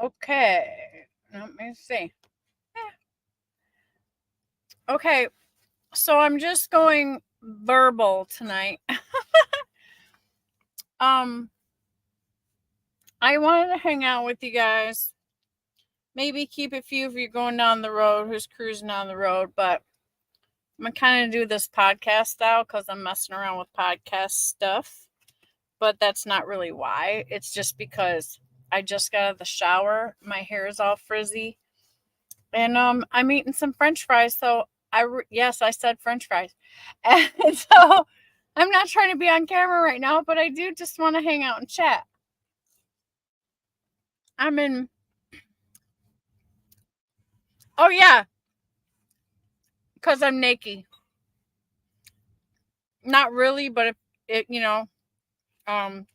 Okay, let me see. Okay, so I'm just going verbal tonight. um, I wanted to hang out with you guys. Maybe keep a few of you going down the road who's cruising on the road, but I'm gonna kind of do this podcast style because I'm messing around with podcast stuff. But that's not really why. It's just because I just got out of the shower. My hair is all frizzy. And I'm eating some French fries. So yes, I said French fries. And so I'm not trying to be on camera right now, but I do just want to hang out and chat. I'm in. Oh yeah, because I'm naked. Not really, but if it, um,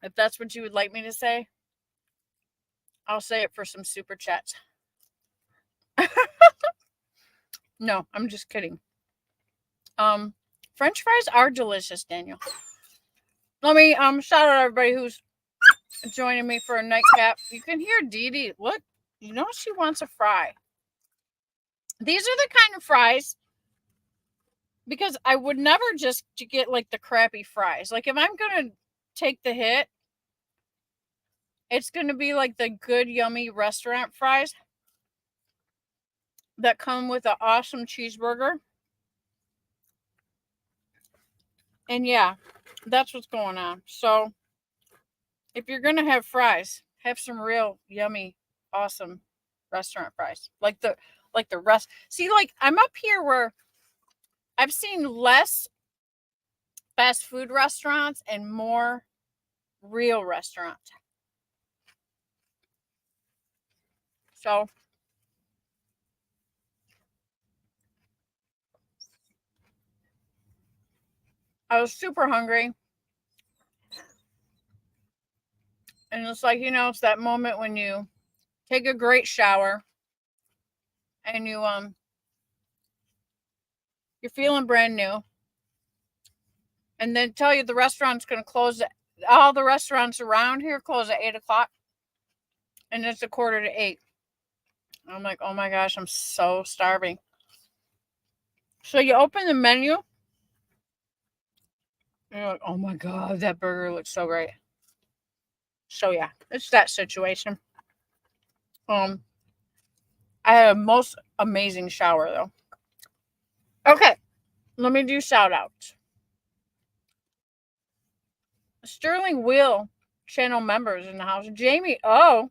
if that's what you would like me to say, I'll say it for some super chats. No, I'm just kidding. French fries are delicious, Daniel. Let me shout out everybody who's joining me for a nightcap. You can hear Dee Dee. Look, she wants a fry. These are the kind of fries, because I would never just get like the crappy fries. Like if I'm gonna take the hit, it's gonna be like the good, yummy restaurant fries that come with an awesome cheeseburger. And yeah, that's what's going on. So if you're gonna have fries, have some real yummy, awesome restaurant fries. Like the rest. See, like I'm up here where I've seen less fast food restaurants and more real restaurants. So I was super hungry. And it's like, it's that moment when you take a great shower and you're feeling brand new. And then tell you the restaurant's gonna close. All the restaurants around here close at 8 o'clock. And it's 7:45. I'm like, oh my gosh, I'm so starving. So you open the menu, and you're like, oh my god, that burger looks so great. So yeah, it's that situation. I had a most amazing shower though. Okay, let me do shout outs. Sterling Will channel members in the house. Jamie oh,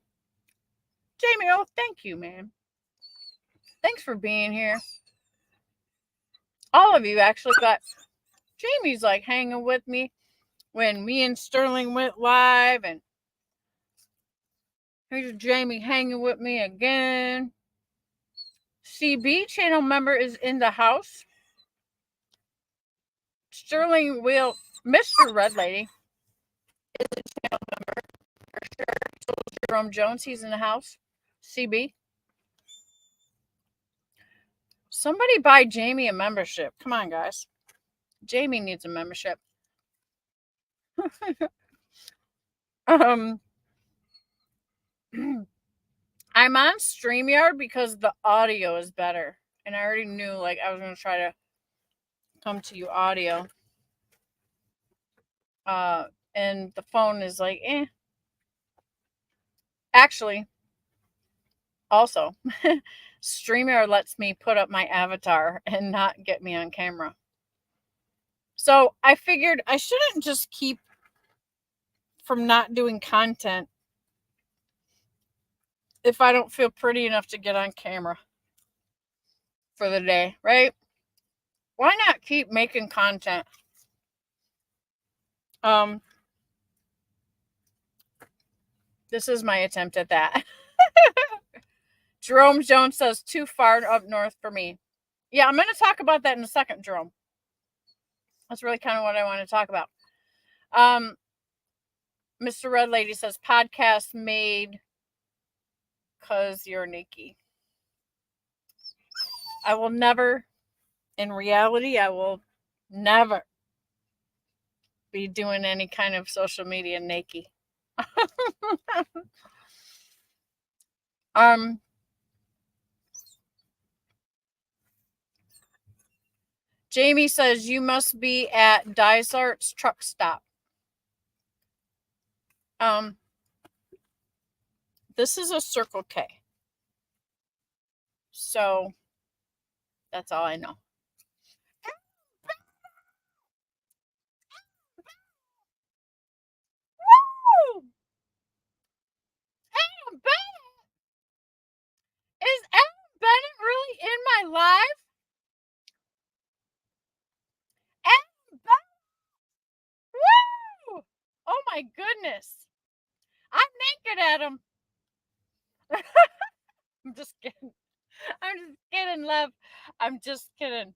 thank you, man. Thanks for being here. All of you actually got. Jamie's like hanging with me when me and Sterling went live, and here's Jamie hanging with me again. CB channel member is in the house. Sterling Will, Mr. Red Lady is a channel member for sure. So is Jerome Jones, he's in the house. CB. Somebody buy Jamie a membership. Come on, guys. Jamie needs a membership. I'm on Streamyard because the audio is better. And I already knew like I was gonna try to come to you audio. And the phone is like, eh. Actually, also, StreamYard lets me put up my avatar and not get me on camera. So I figured I shouldn't just keep from not doing content if I don't feel pretty enough to get on camera for the day, right? Why not keep making content? This is my attempt at that. Jerome Jones says too far up north for me. Yeah, I'm going to talk about that in a second, Jerome. That's really kind of what I want to talk about. Mr. Red Lady says podcast made because you're Nikki. I will never, in reality, I will never be doing any kind of social media naked. Jamie says you must be at Dysart's truck stop. This is a Circle K. So that's all I know. Woo! Adam Bennett! Is Adam Bennett really in my life? Adam Bennett! Woo! Oh my goodness. I'm naked, Adam. I'm just kidding. I'm just kidding, love. I'm just kidding.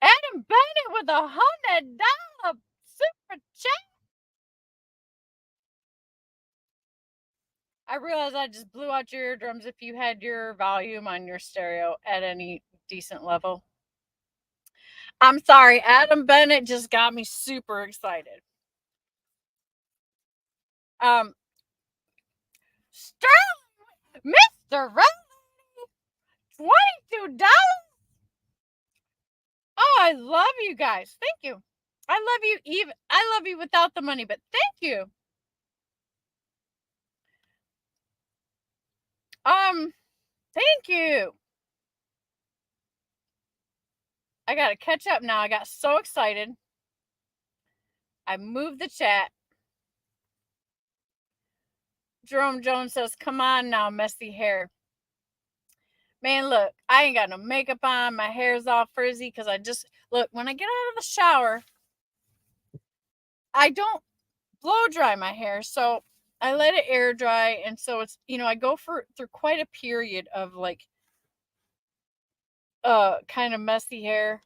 Adam Bennett with $100 super chat. I realize I just blew out your eardrums if you had your volume on your stereo at any decent level. I'm sorry, Adam Bennett just got me super excited. Sterling, Mr. Riley, $22. Oh, I love you guys. Thank you. I love you without the money, but thank you. Thank you. I gotta catch up now. I got so excited. I moved the chat. Jerome Jones says, come on now, messy hair. Man, look, I ain't got no makeup on. My hair's all frizzy because look, when I get out of the shower, I don't blow dry my hair. So I let it air dry. And so it's, I go through quite a period of like, kind of messy hair.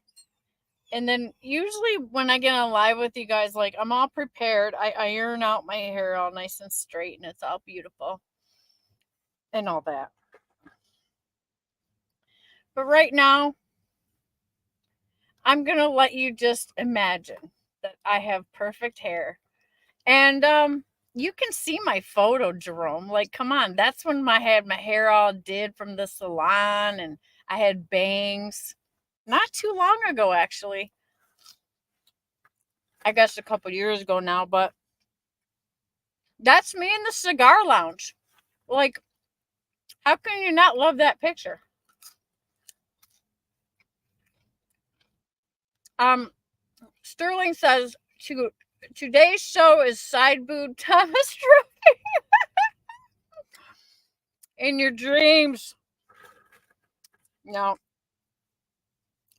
And then usually when I get on live with you guys, like I'm all prepared. I iron out my hair all nice and straight and it's all beautiful and all that. But right now, I'm going to let you just imagine that I have perfect hair. And you can see my photo, Jerome. Like, come on. That's when I had my hair all did from the salon and I had bangs. Not too long ago, actually. I guess a couple years ago now, but that's me in the cigar lounge. Like, how can you not love that picture? Sterling says today's show is side boob Thomas Troy. In your dreams.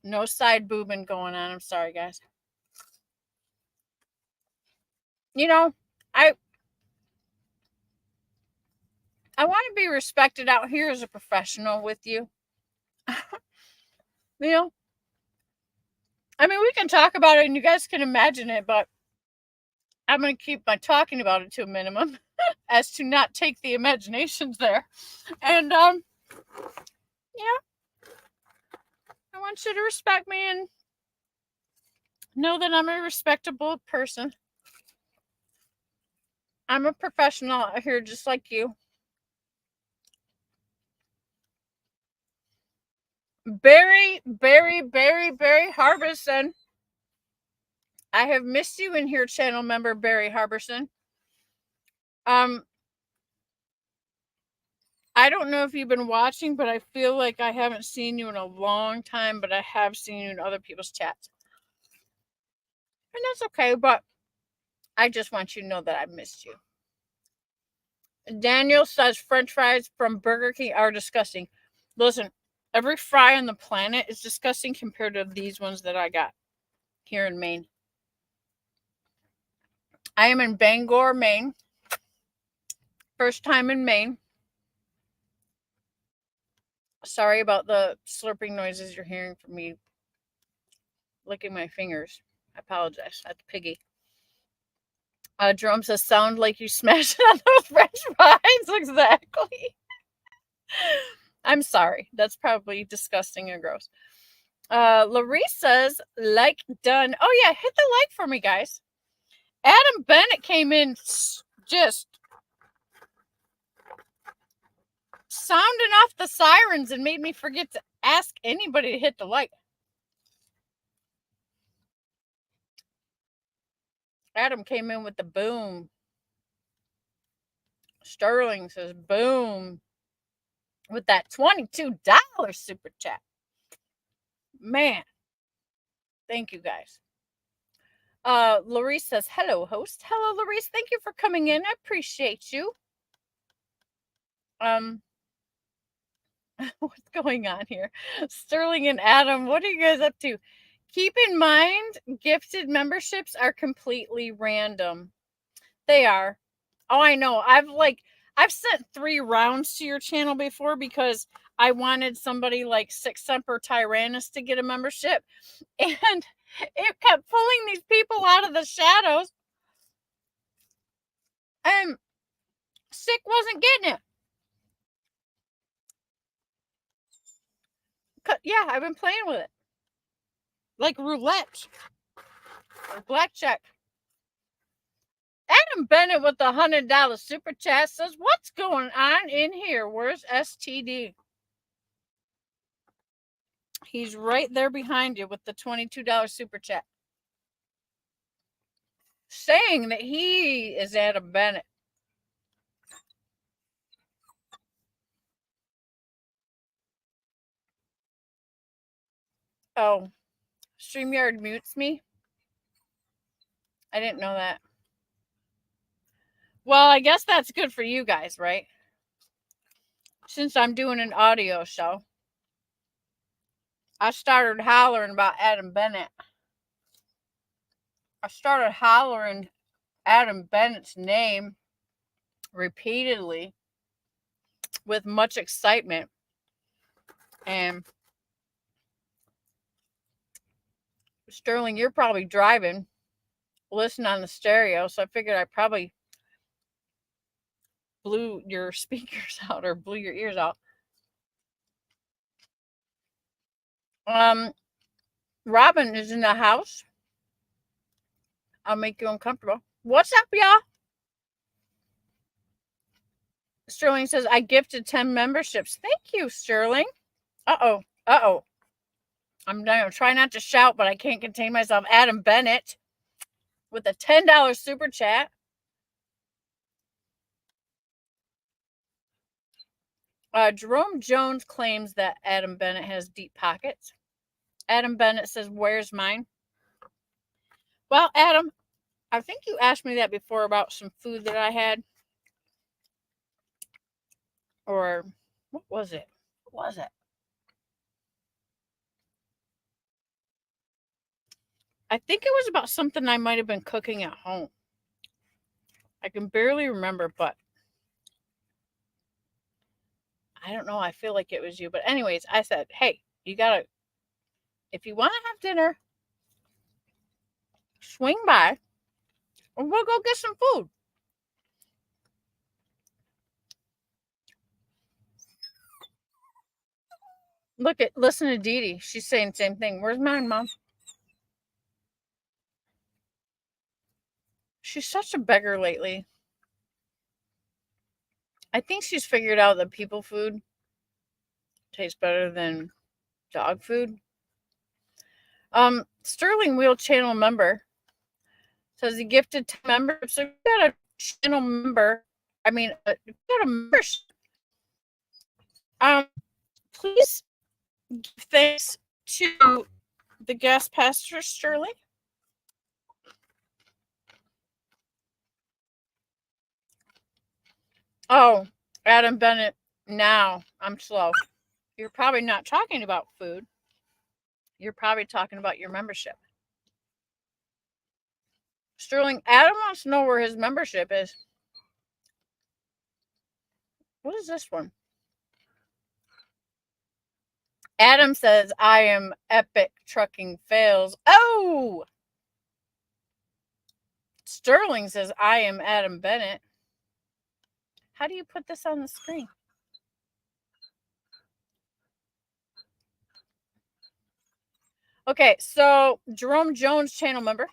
No side boobing going on. I'm sorry, guys. I want to be respected out here as a professional with you. I mean, we can talk about it and you guys can imagine it, but I'm going to keep my talking about it to a minimum as to not take the imaginations there. And, I want you to respect me and know that I'm a respectable person. I'm a professional out here just like you. Barry Harbison. I have missed you in here, channel member Barry Harbison. I don't know if you've been watching, but I feel like I haven't seen you in a long time, but I have seen you in other people's chats. And that's okay, but I just want you to know that I missed you. Daniel says French fries from Burger King are disgusting. Listen, every fry on the planet is disgusting compared to these ones that I got here in Maine. I am in Bangor, Maine. First time in Maine. Sorry about the slurping noises you're hearing from me licking my fingers. I apologize. That's Piggy. Jerome says, sound like you smashed on those French fries. Exactly. I'm sorry. That's probably disgusting and gross. Larissa says, like done. Oh, yeah. Hit the like for me, guys. Adam Bennett came in just sounding off the sirens and made me forget to ask anybody to hit the like. Adam came in with the boom. Sterling says boom with that $22 super chat. Man, thank you guys. Larice says, hello, host. Hello, Larice. Thank you for coming in. I appreciate you. What's going on here? Sterling and Adam, what are you guys up to? Keep in mind, gifted memberships are completely random. They are. Oh, I know. I've sent 3 rounds to your channel before because I wanted somebody like Six Semper Tyrannus to get a membership. And it kept pulling these people out of the shadows. And Sick wasn't getting it. Yeah, I've been playing with it. Like roulette. Or blackjack. Adam Bennett with the $100 super chat says, what's going on in here? Where's STD? He's right there behind you with the $22 super chat. Saying that he is Adam Bennett. Oh, Streamyard mutes me? I didn't know that. Well, I guess that's good for you guys, right? Since I'm doing an audio show. I started hollering about Adam Bennett. I started hollering Adam Bennett's name repeatedly with much excitement. And Sterling, you're probably driving, listening on the stereo, so I figured I probably blew your speakers out or blew your ears out. Robin is in the house. I'll make you uncomfortable. What's up, y'all? Sterling says, I gifted 10 memberships. Thank you, Sterling. Uh-oh. I'm going to try not to shout, but I can't contain myself. Adam Bennett with a $10 super chat. Jerome Jones claims that Adam Bennett has deep pockets. Adam Bennett says, where's mine? Well, Adam, I think you asked me that before about some food that I had. Or what was it? What was it? I think it was about something I might have been cooking at home. I can barely remember, but I don't know. I feel like it was you. But anyways, I said, hey, you got to, if you want to have dinner, swing by and we'll go get some food. Listen to Dee Dee. She's saying the same thing. Where's mine, Mom? She's such a beggar lately. I think she's figured out that people food tastes better than dog food. Sterling Wheel channel member says he gifted 10 members. So you got a channel member. I mean, you got a membership. Please give thanks to the guest pastor, Sterling. Oh, Adam Bennett. Now I'm slow. You're probably not talking about food. You're probably talking about your membership. Sterling, Adam wants to know where his membership is. What is this one? Adam says, I am epic trucking fails. Oh! Sterling says, I am Adam Bennett. How do you put this on the screen? Okay, so Jerome Jones, channel member,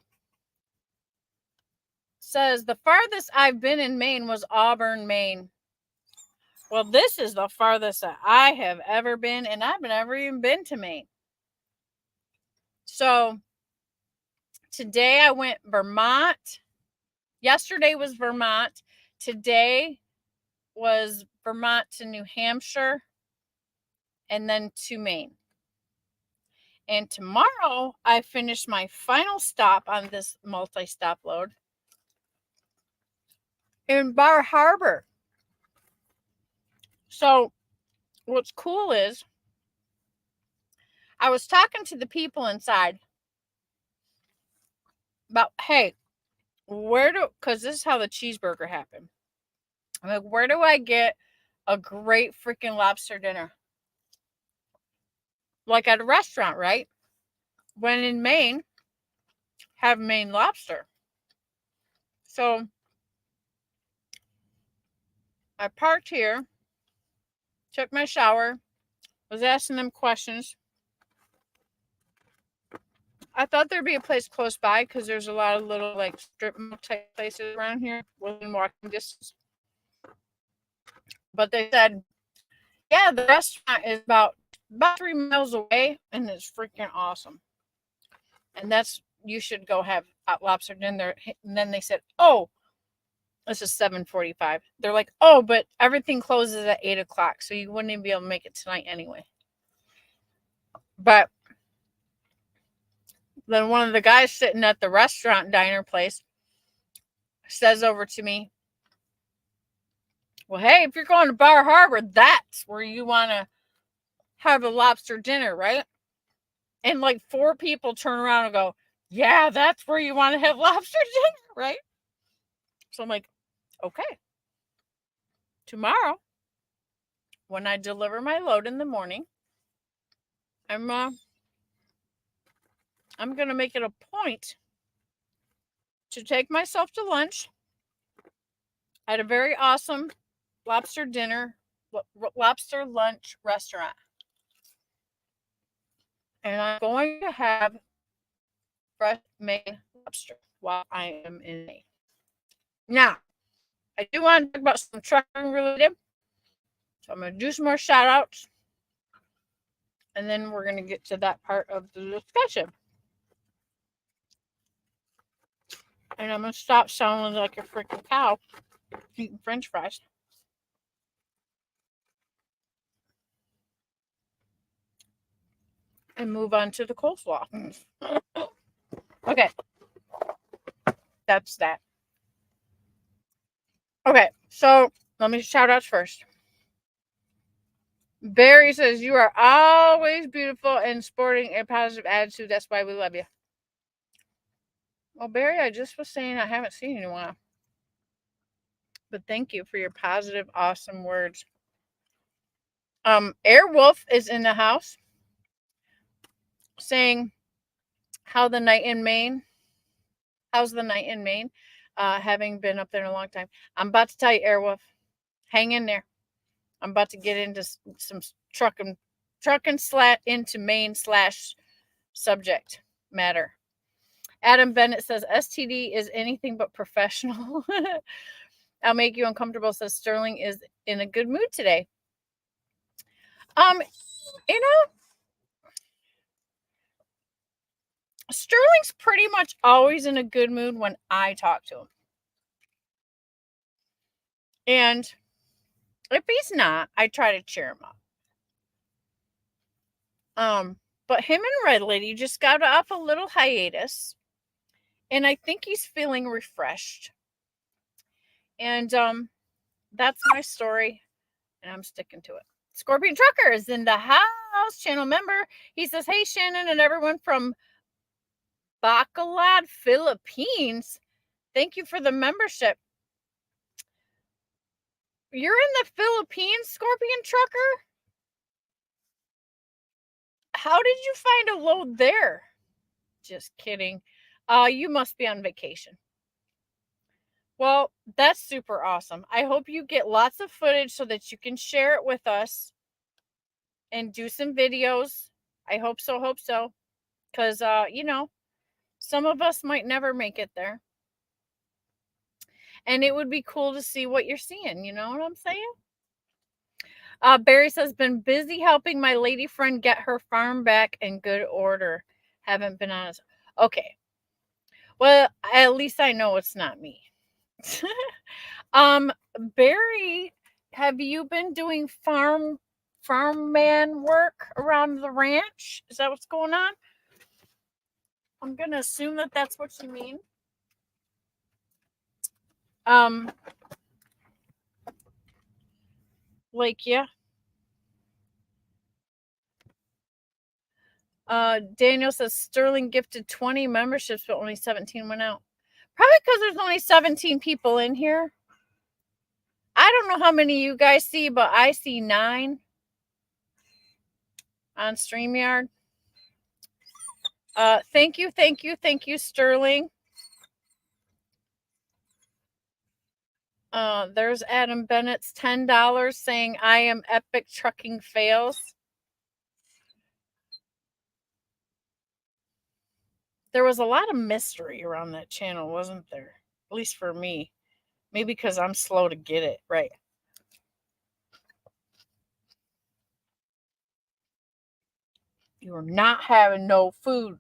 says, the farthest I've been in Maine was Auburn, Maine. Well, this is the farthest that I have ever been, and I've never even been to Maine. So today I went Vermont. Yesterday was Vermont. Today was Vermont to New Hampshire and then to Maine. And tomorrow I finish my final stop on this multi-stop load in Bar Harbor. So what's cool is I was talking to the people inside about, hey, because this is how the cheeseburger happened. I'm like, where do I get a great freaking lobster dinner? Like at a restaurant, right? When in Maine, have Maine lobster. So I parked here, took my shower, was asking them questions. I thought there'd be a place close by because there's a lot of little like strip mall type places around here within walking distance. But they said, yeah, the restaurant is about 3 miles away and it's freaking awesome. And you should go have lobster dinner. And then they said, oh, this is 7:45. They're like, oh, but everything closes at 8 o'clock, so you wouldn't even be able to make it tonight anyway. But then one of the guys sitting at the restaurant diner place says over to me, well, hey, if you're going to Bar Harbor, that's where you want to have a lobster dinner, right? And like 4 people turn around and go, yeah, that's where you want to have lobster dinner, right? So I'm like, okay. Tomorrow, when I deliver my load in the morning, I'm going to make it a point to take myself to lunch at a very awesome lobster lunch restaurant. And I'm going to have fresh Maine lobster while I am in Maine. Now, I do want to talk about some trucking related. So I'm going to do some more shout outs. And then we're going to get to that part of the discussion. And I'm going to stop sounding like a freaking cow eating French fries. And move on to the coleslaw. Okay. That's that. Okay, so let me shout outs first. Barry says, you are always beautiful and sporting a positive attitude. That's why we love you. Well, Barry, I just was saying I haven't seen you in a while. But thank you for your positive, awesome words. Airwolf is in the house saying, how's the night in Maine? Having been up there in a long time. I'm about to tell you, Airwolf, hang in there. I'm about to get into some trucking into Maine / subject matter. Adam Bennett says STD is anything but professional. I'll make you uncomfortable, says Sterling is in a good mood today. Sterling's pretty much always in a good mood when I talk to him. And if he's not, I try to cheer him up. But him and Red Lady just got off a little hiatus. And I think he's feeling refreshed. And that's my story. And I'm sticking to it. Scorpion Trucker is in the house, channel member. He says, hey, Shannon and everyone from Bacolod, Philippines. Thank you for the membership. You're in the Philippines, Scorpion Trucker? How did you find a load there? Just kidding. You must be on vacation. Well, that's super awesome. I hope you get lots of footage so that you can share it with us and do some videos. I hope so. Because, some of us might never make it there. And it would be cool to see what you're seeing. You know what I'm saying? Barry says, been busy helping my lady friend get her farm back in good order. Haven't been honest. Okay. Well, at least I know it's not me. Barry, have you been doing farm man work around the ranch? Is that what's going on? I'm gonna assume that that's what you mean. Like, yeah. Daniel says Sterling gifted 20 memberships, but only 17 went out. Probably because there's only 17 people in here. I don't know how many you guys see, but I see 9 on Streamyard. Thank you, Sterling. There's Adam Bennett's $10 saying I am epic trucking fails. There was a lot of mystery around that channel, wasn't there? At least for me. Maybe because I'm slow to get it right. You're not having no food.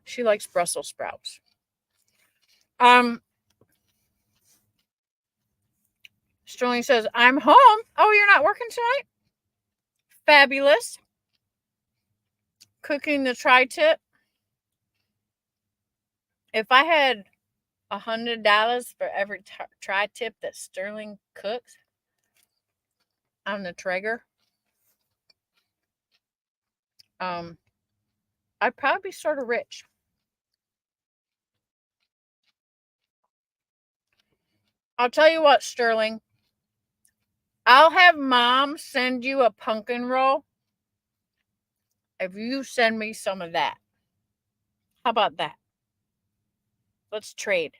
She likes Brussels sprouts. Sterling says, I'm home. Oh, you're not working tonight? Fabulous. Cooking the tri-tip. If I had $100 for every tri-tip that Sterling cooks on the Traeger, I'd probably be sort of rich. I'll tell you what, Sterling. I'll have Mom send you a pumpkin roll if you send me some of that. How about that? Let's trade.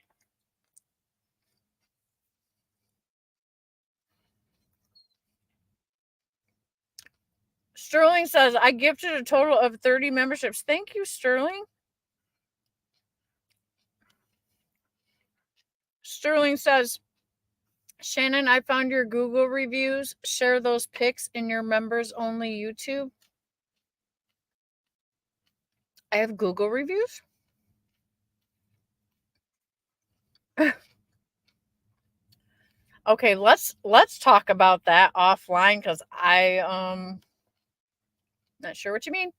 Sterling says, I gifted a total of 30 memberships. Thank you, Sterling. Sterling says, Shannon, I found your Google reviews. Share those pics in your members only YouTube. I have Google reviews? Okay, let's talk about that offline because I not sure what you mean.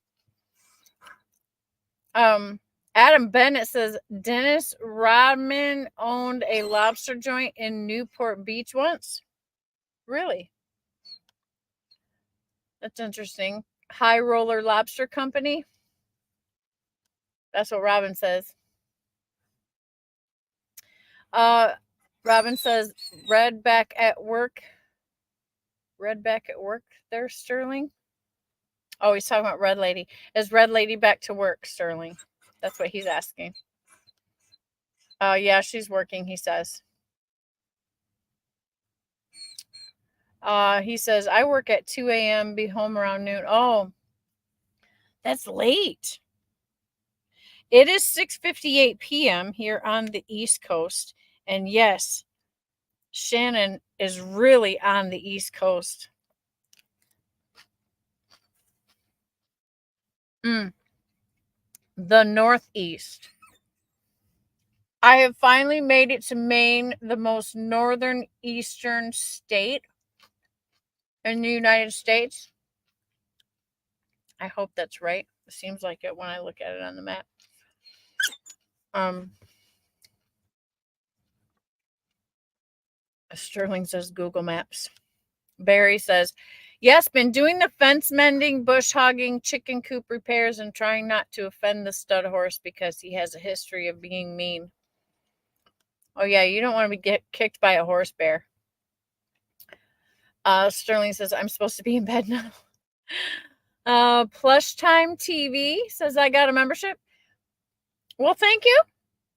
Adam Bennett says Dennis Rodman owned a lobster joint in Newport Beach once. Really? That's interesting. High Roller Lobster Company. That's what Robin says. Robin says Red back at work. Red back at work there, Sterling. Oh, he's talking about Red Lady. Is Red Lady back to work, Sterling? That's what he's asking. Yeah, she's working, he says. He says, I work at 2 a.m., be home around noon. Oh, that's late. It is 6:58 p.m. here on the East Coast. And yes, Shannon is really on the East Coast. The Northeast. I have finally made it to Maine, the most northern eastern state in the United States. I hope that's right. It seems like it when I look at it on the map. Sterling says Google Maps. Barry says, yes, been doing the fence mending, bush hogging, chicken coop repairs, and trying not to offend the stud horse because he has a history of being mean. Oh, yeah, you don't want to get kicked by a horse bear. Sterling says, I'm supposed to be in bed now. Plush Time TV says, I got a membership. Well, thank you.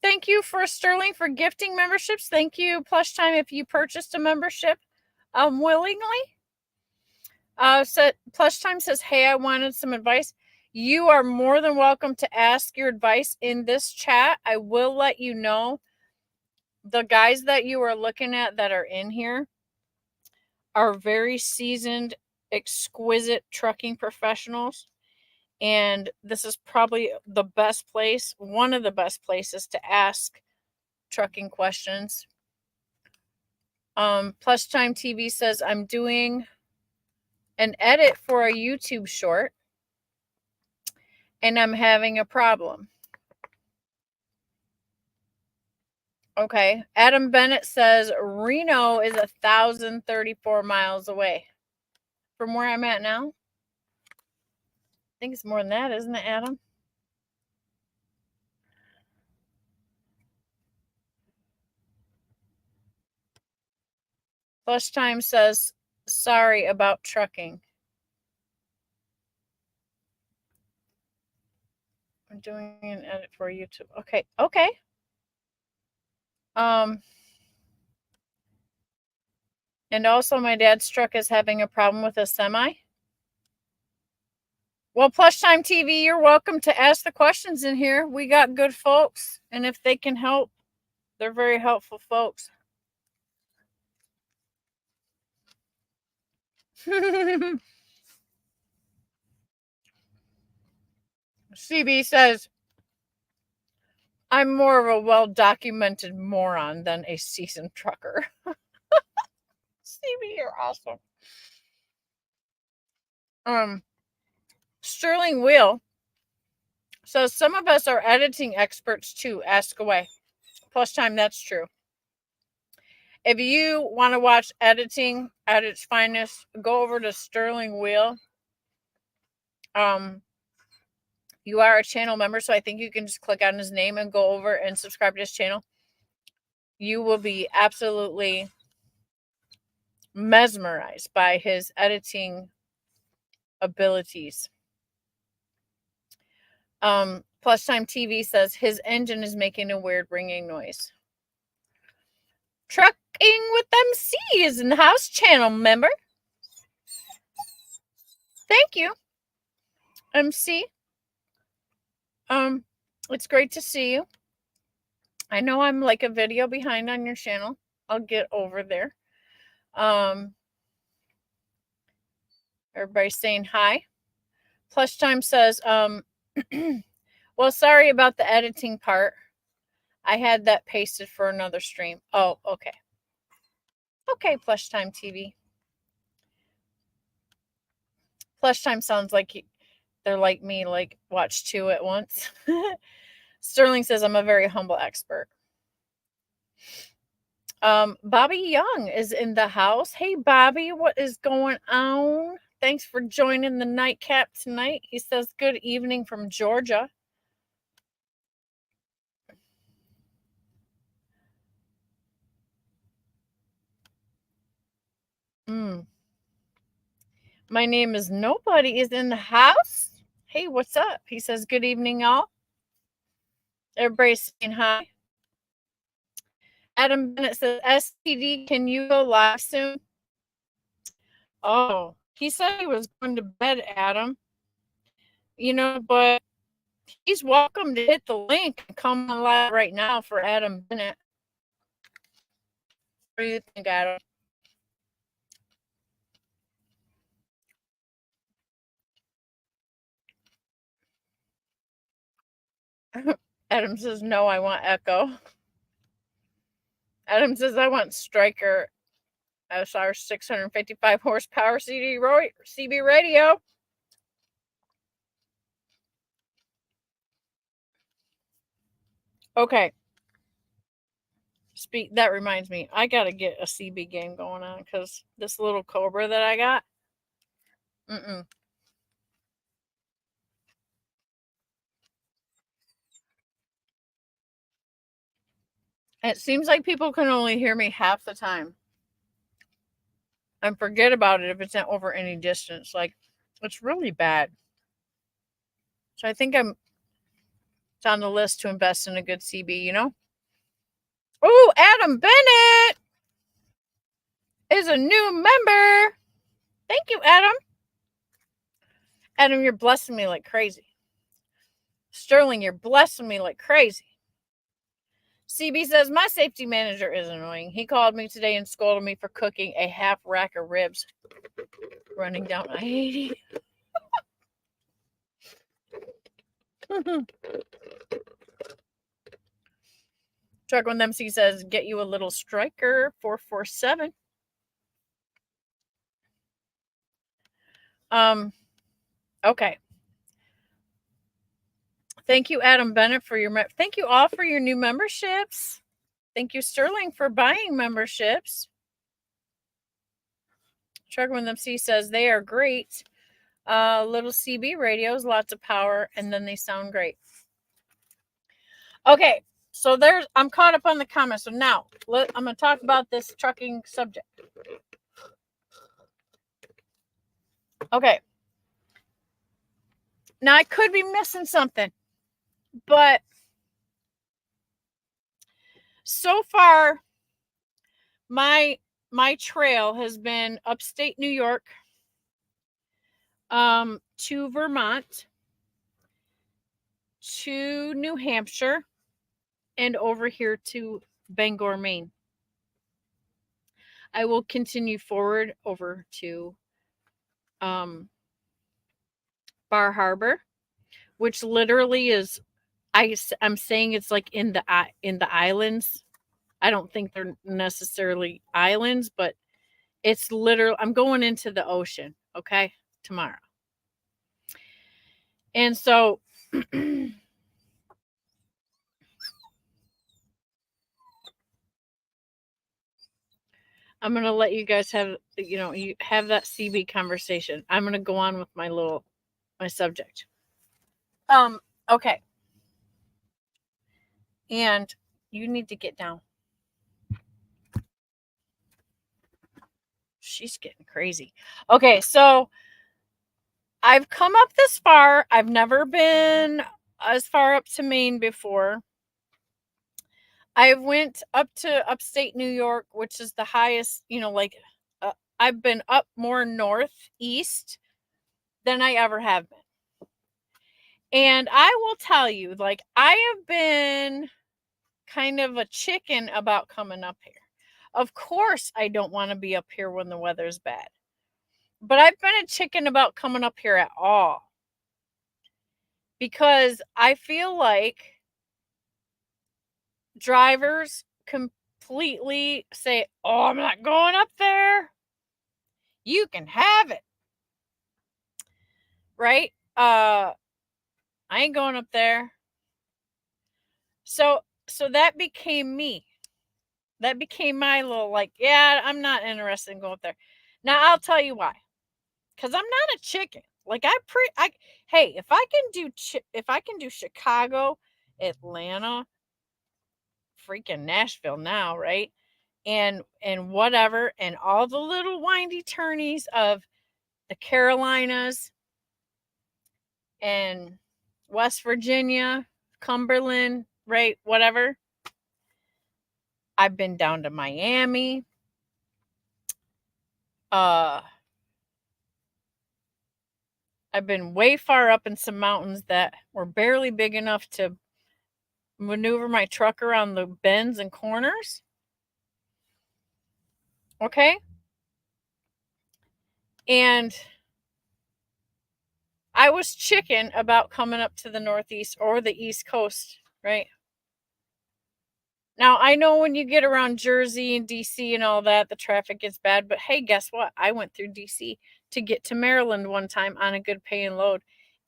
Thank you for Sterling for gifting memberships. Thank you, Plush Time, if you purchased a membership willingly. So Plush Time says, hey, I wanted some advice. You are more than welcome to ask your advice in this chat. I will let you know the guys that you are looking at that are in here are very seasoned, exquisite trucking professionals. And this is probably the best place, one of the best places to ask trucking questions. Plush Time TV says, I'm doing an edit for a YouTube short and I'm having a problem. Okay. Adam Bennett says Reno is 1,034 miles away from where I'm at now. I think it's more than that, isn't it, Adam? Plush Time says, sorry about trucking. I'm doing an edit for YouTube. Okay. Okay. And also my dad's truck is having a problem with a semi. Well, Plush Time TV, you're welcome to ask the questions in here. We got good folks, and if they can help, they're very helpful folks. CB says, I'm more of a well-documented moron than a seasoned trucker. CB, you're awesome. Sterling Wheel says, some of us are editing experts too. Ask away. Plush Time, that's true. If you want to watch editing at its finest, go over to Sterling Wheel. You are a channel member, so I think you can just click on his name and go over and subscribe to his channel. You will be absolutely mesmerized by his editing abilities. Plush Time TV says his engine is making a weird ringing noise. Trucking with MC is in the house, channel member. Thank you, MC. It's great to see you. I know I'm like a video behind on your channel. I'll get over there. Everybody's saying hi. Plush Time says, well, sorry about the editing part. I had that pasted for another stream. Oh, okay. Okay, Plush Time TV. Plush Time sounds like they're like me, like watch two at once. Sterling says, I'm a very humble expert. Bobby Young is in the house. Hey, Bobby, what is going on? Thanks for joining the nightcap tonight. He says, good evening from Georgia. My name is Nobody is in the house. Hey, what's up? He says, good evening, y'all. Everybody's saying hi. Adam Bennett says, STD, can you go live soon? Oh, he said he was going to bed, Adam. You know, but he's welcome to hit the link and come on live right now for Adam Bennett. What do you think, Adam? Adam says, no, I want Echo. Adam says, I want Striker SR 655 horsepower CB radio. Okay. That reminds me, I got to get a CB game going on because this little Cobra that I got. It seems like people can only hear me half the time and forget about it if it's not over any distance. Like, it's really bad. So I think it's on the list to invest in a good CB, you know? Oh, Adam Bennett is a new member. Thank you, Adam. Adam, you're blessing me like crazy. Sterling, you're blessing me like crazy. CB says, my safety manager is annoying. He called me today and scolded me for cooking a half rack of ribs running down I-80. Truck One MC says, get you a little striker, 447. Okay. Thank you, Adam Bennett, for your thank you all for your new memberships. Thank you, Sterling, for buying memberships. Truck One MC says they are great. Little CB radios, lots of power, and then they sound great. Okay, so I'm caught up on the comments. So now I'm going to talk about this trucking subject. Okay. Now I could be missing something, but so far my trail has been upstate New York, to Vermont, to New Hampshire, and over here to Bangor, Maine. I will continue forward over to Bar Harbor, which literally is, I'm saying it's like in the islands. I don't think they're necessarily islands, but it's literally, I'm going into the ocean, okay, tomorrow. And so I'm going to let you guys have, you have that CB conversation. I'm going to go on with my subject. Okay. And you need to get down. She's getting crazy. Okay, so I've come up this far. I've never been as far up to Maine before. I went up to upstate New York, which is the highest, I've been up more northeast than I ever have been. And I will tell you, I have been kind of a chicken about coming up here. Of course, I don't want to be up here when the weather's bad. But I've been a chicken about coming up here at all. Because I feel like drivers completely say, oh, I'm not going up there. You can have it. Right? I ain't going up there. So that became me. That became my little yeah, I'm not interested in going up there. Now I'll tell you why. Because I'm not a chicken. Hey, if I can do Chicago, Atlanta, freaking Nashville now, right? And whatever, and all the little windy turnies of the Carolinas and West Virginia, Cumberland, right? Whatever. I've been down to Miami. I've been way far up in some mountains that were barely big enough to maneuver my truck around the bends and corners. Okay? And I was chicken about coming up to the Northeast or the East Coast, right? Now, I know when you get around Jersey and DC and all that, the traffic gets bad. But hey, guess what? I went through DC to get to Maryland one time on a good paying load.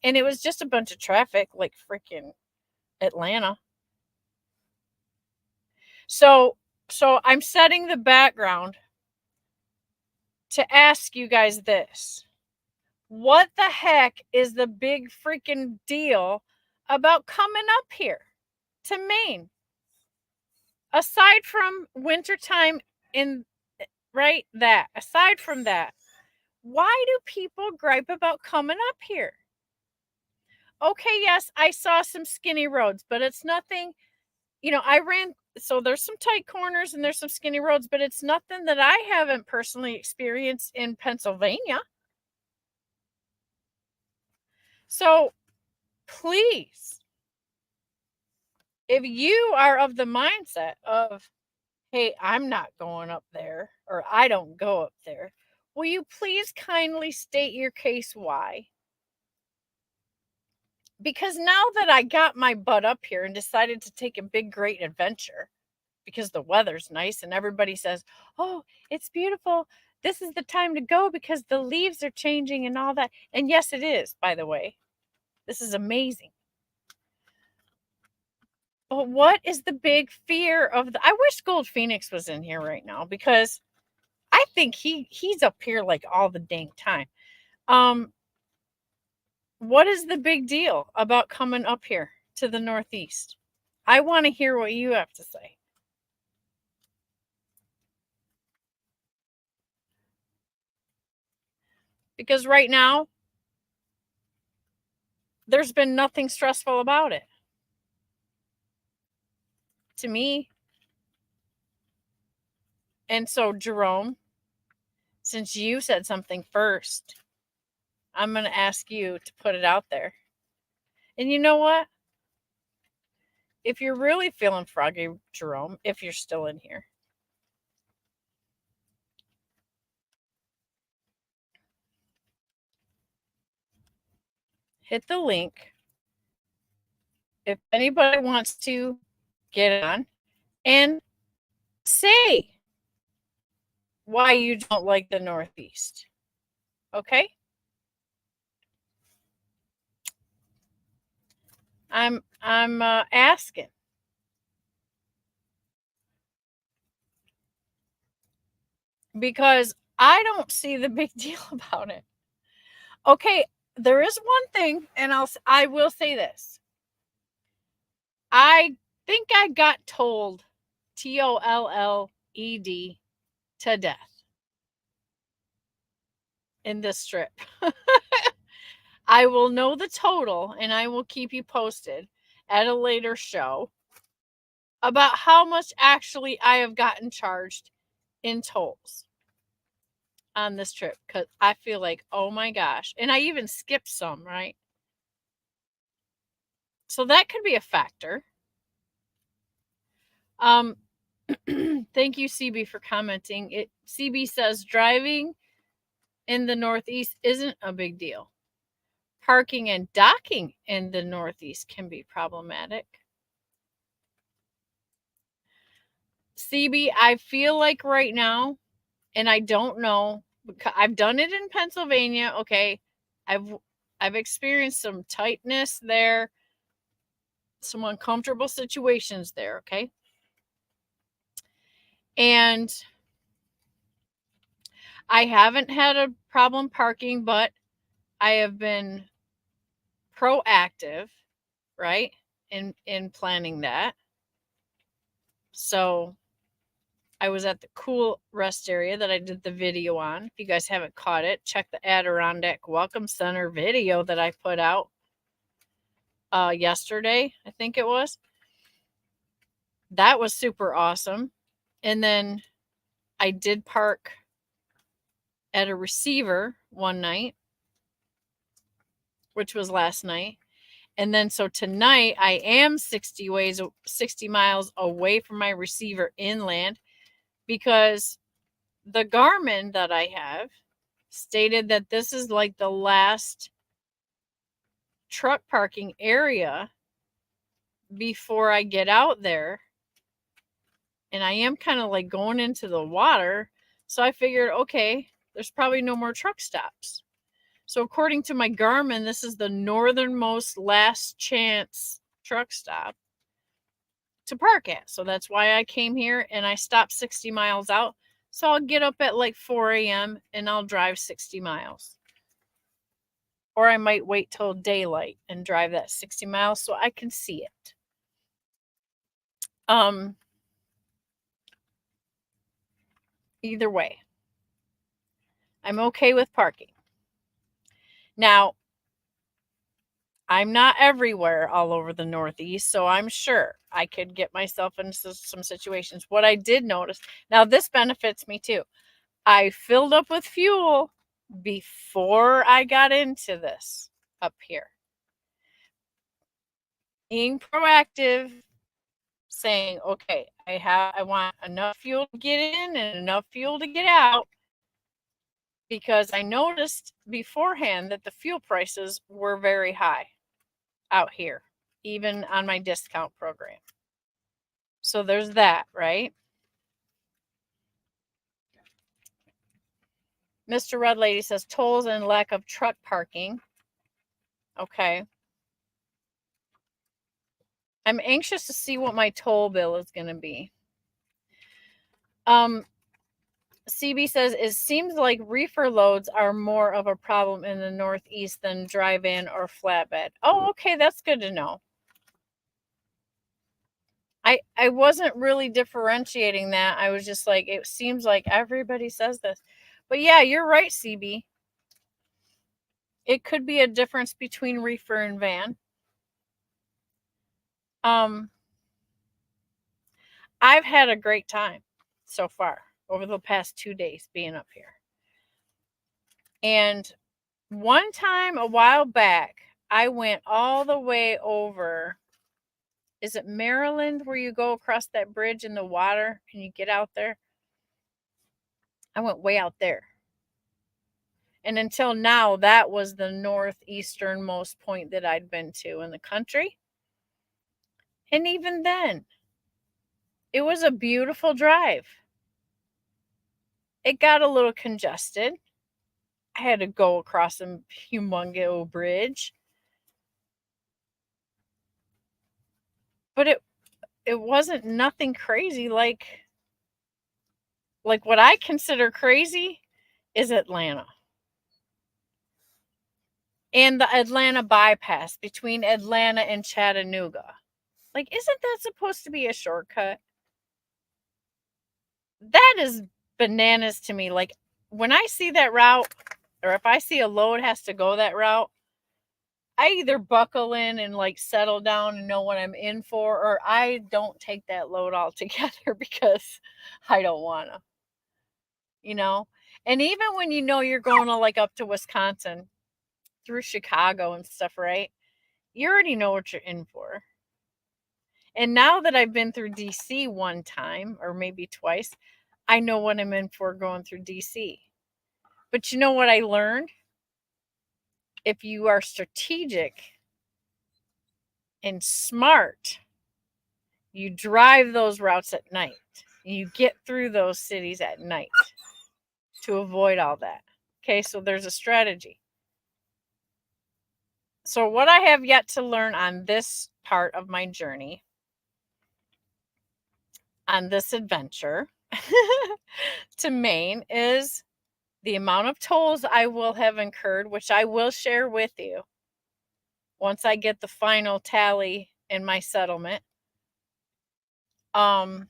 And it was just a bunch of traffic like freaking Atlanta. So I'm setting the background to ask you guys this. What the heck is the big freaking deal about coming up here to Maine? Aside from wintertime aside from that, why do people gripe about coming up here? Okay, yes, I saw some skinny roads, but it's nothing, so there's some tight corners and there's some skinny roads, but it's nothing that I haven't personally experienced in Pennsylvania. So please, If you are of the mindset of, hey, I'm not going up there, or I don't go up there, will you please kindly state your case why? Because now that I got my butt up here and decided to take a big, great adventure, because the weather's nice and everybody says, oh, it's beautiful. This is the time to go because the leaves are changing and all that. And yes, it is, by the way. This is amazing. But what is the big fear of I wish Gold Phoenix was in here right now, because I think he's up here like all the dang time. What is the big deal about coming up here to the Northeast? I want to hear what you have to say. Because right now, there's been nothing stressful about it. To me. And so, Jerome, since you said something first, I'm going to ask you to put it out there. And you know what? If you're really feeling froggy, Jerome, if you're still in here, hit the link. If anybody wants to get on and say why you don't like the Northeast. Okay? I'm asking. Because I don't see the big deal about it. Okay, there is one thing, and I will say this. I think I got told TOLLED to death in this strip. I will know the total and I will keep you posted at a later show about how much actually I have gotten charged in tolls on this trip, because I feel like, oh my gosh. And I even skipped some, right? So that could be a factor. Thank you, CB, for commenting. CB says driving in the Northeast isn't a big deal. Parking and docking in the Northeast can be problematic. CB, I feel like right now, and I don't know, I've done it in Pennsylvania. Okay, I've experienced some tightness there, some uncomfortable situations there. Okay, and I haven't had a problem parking, but I have been proactive, right, in planning that. So I was at the cool rest area that I did the video on. If you guys haven't caught it, check the Adirondack Welcome Center video that I put out yesterday, I think it was. That was super awesome. And then I did park at a receiver one night, which was last night. And then so tonight I am 60 miles away from my receiver inland, because the Garmin that I have stated that this is like the last truck parking area before I get out there. And I am kind of like going into the water. So I figured, okay, there's probably no more truck stops. So according to my Garmin, this is the northernmost last chance truck stop to park at. So that's why I came here and I stopped 60 miles out. So I'll get up at like 4 a.m. and I'll drive 60 miles. Or I might wait till daylight and drive that 60 miles so I can see it. Either way, I'm okay with parking. Now, I'm not everywhere all over the Northeast, so I'm sure I could get myself into some situations. What I did notice, now this benefits me too. I filled up with fuel before I got into this up here. Being proactive, saying, okay, I want enough fuel to get in and enough fuel to get out, because I noticed beforehand that the fuel prices were very high out here, even on my discount program. So there's that, right? Mr. Red Lady says tolls and lack of truck parking. Okay. I'm anxious to see what my toll bill is going to be. CB says it seems like reefer loads are more of a problem in the Northeast than drive-in or flatbed. Oh, okay, that's good to know. I wasn't really differentiating that. I was just like, it seems like everybody says this. But yeah, you're right, CB. It could be a difference between reefer and van. I've had a great time so far over the past 2 days being up here. And one time a while back, I went all the way over. Is it Maryland where you go across that bridge in the water and you get out there? I went way out there. And until now, that was the northeasternmost point that I'd been to in the country. And even then, it was a beautiful drive. It got a little congested. I had to go across a humongous bridge. But it wasn't nothing crazy like what I consider crazy is Atlanta. And the Atlanta bypass between Atlanta and Chattanooga. Like, isn't that supposed to be a shortcut? That is bananas to me. Like, when I see that route, or if I see a load has to go that route, I either buckle in and like settle down and know what I'm in for, or I don't take that load altogether because I don't want to, you know? And even when you know you're going to like up to Wisconsin through Chicago and stuff, right? You already know what you're in for. And now that I've been through DC one time or maybe twice, I know what I'm in for going through DC. But you know what I learned? If you are strategic and smart, you drive those routes at night. You get through those cities at night to avoid all that. Okay, so there's a strategy. So what I have yet to learn on this part of my journey, on this adventure to Maine, is the amount of tolls I will have incurred, which I will share with you once I get the final tally in my settlement. And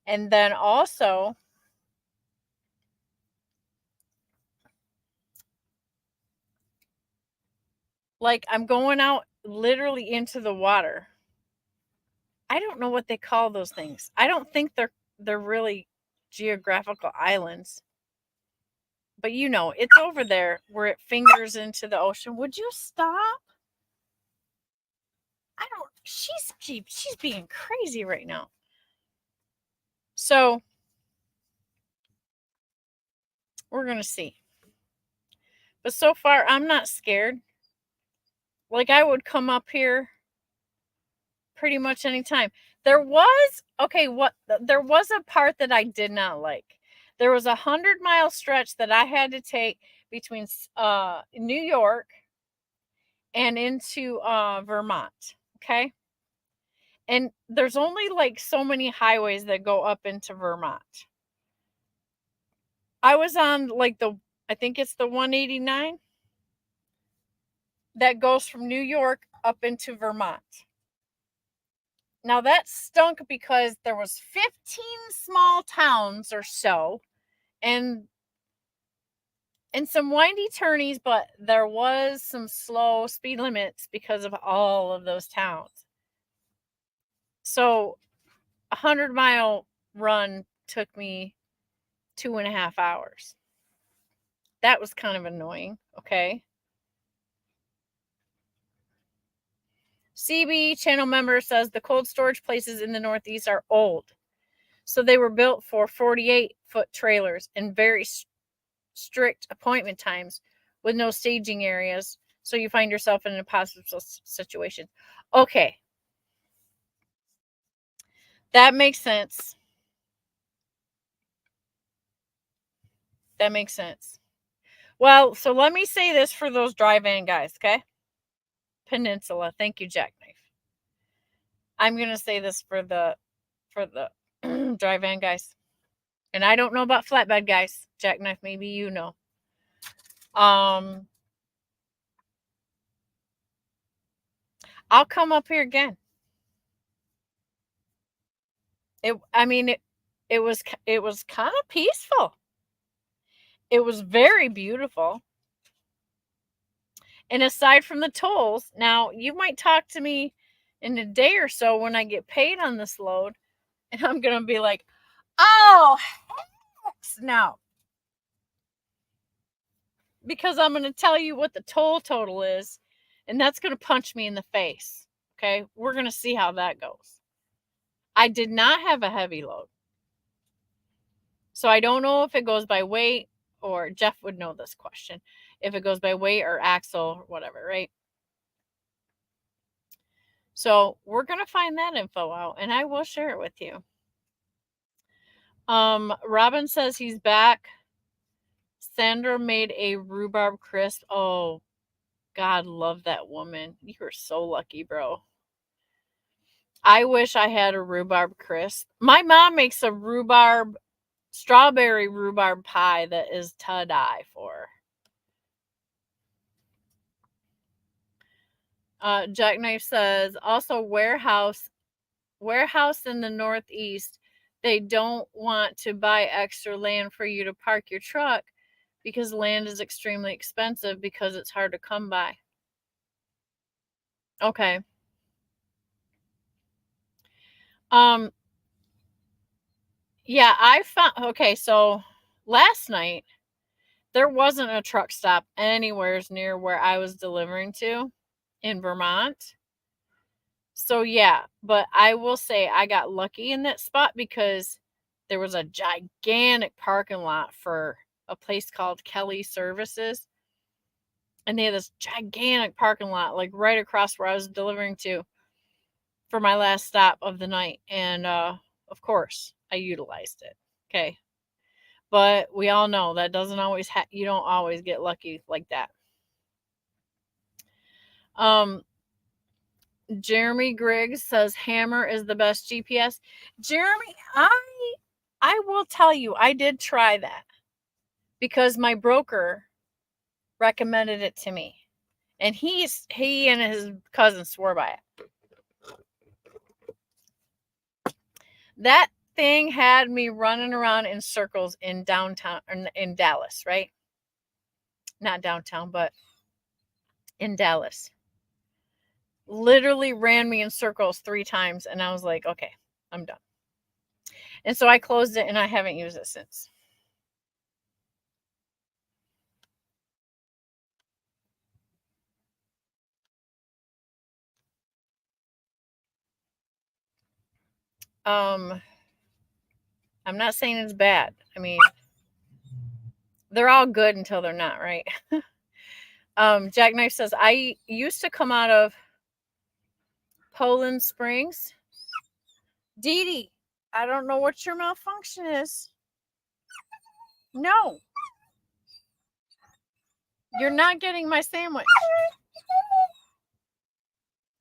then also, like, I'm going out literally into the water. I don't know what they call those things. I don't think they're really geographical islands. But you know, it's over there where it fingers into the ocean. Would you stop? I don't. She's being crazy right now. So we're gonna see. But so far, I'm not scared. Like, I would come up here pretty much anytime. There was a part that I did not like. There was 100-mile stretch that I had to take between New York and into Vermont. Okay. And there's only like so many highways that go up into Vermont. I was on like I think it's the 189 that goes from New York up into Vermont. Now that stunk because there was 15 small towns or so and some windy turnies, but there was some slow speed limits because of all of those towns. So 100-mile run took me 2.5 hours. That was kind of annoying. Okay. CB channel member says the cold storage places in the Northeast are old. So they were built for 48-foot trailers and very strict appointment times with no staging areas. So you find yourself in an impossible situation. Okay. That makes sense. That makes sense. Well, so let me say this for those dry van guys, okay? Peninsula. Thank you, Jackknife. I'm going to say this for the dry van guys. And I don't know about flatbed guys. Jackknife, maybe you know. I'll come up here again. It was kind of peaceful. It was very beautiful. And aside from the tolls, now you might talk to me in a day or so when I get paid on this load, and I'm going to be like, oh, heck no. Because I'm going to tell you what the toll total is, and that's going to punch me in the face. Okay? We're going to see how that goes. I did not have a heavy load. So I don't know if it goes by weight, or Jeff would know this question. If it goes by weight or axle or whatever, right? So we're going to find that info out, and I will share it with you. Robin says he's back. Sandra made a rhubarb crisp. Oh, God, love that woman. You are so lucky, bro. I wish I had a rhubarb crisp. My mom makes a strawberry rhubarb pie that is to die for. Jackknife says, also warehouse in the Northeast, they don't want to buy extra land for you to park your truck because land is extremely expensive because it's hard to come by. Okay. Yeah, I found, okay, so last night there wasn't a truck stop anywhere near where I was delivering to in Vermont. So yeah, but I will say I got lucky in that spot because there was a gigantic parking lot for a place called Kelly Services. And they had this gigantic parking lot, like right across where I was delivering to for my last stop of the night. And of course, I utilized it. Okay. But we all know that doesn't always you don't always get lucky like that. Jeremy Griggs says Hammer is the best GPS. Jeremy, I will tell you, I did try that because my broker recommended it to me. And he and his cousin swore by it. That thing had me running around in circles in downtown, in Dallas, right? Not downtown, but in Dallas. Literally ran me in circles 3 times, and I was like, okay, I'm done. And so I closed it, and I haven't used it since. I'm not saying it's bad. I mean, they're all good until they're not, right? Jackknife says, I used to come out of Poland Springs. Dee Dee, I don't know what your malfunction is. No. You're not getting my sandwich.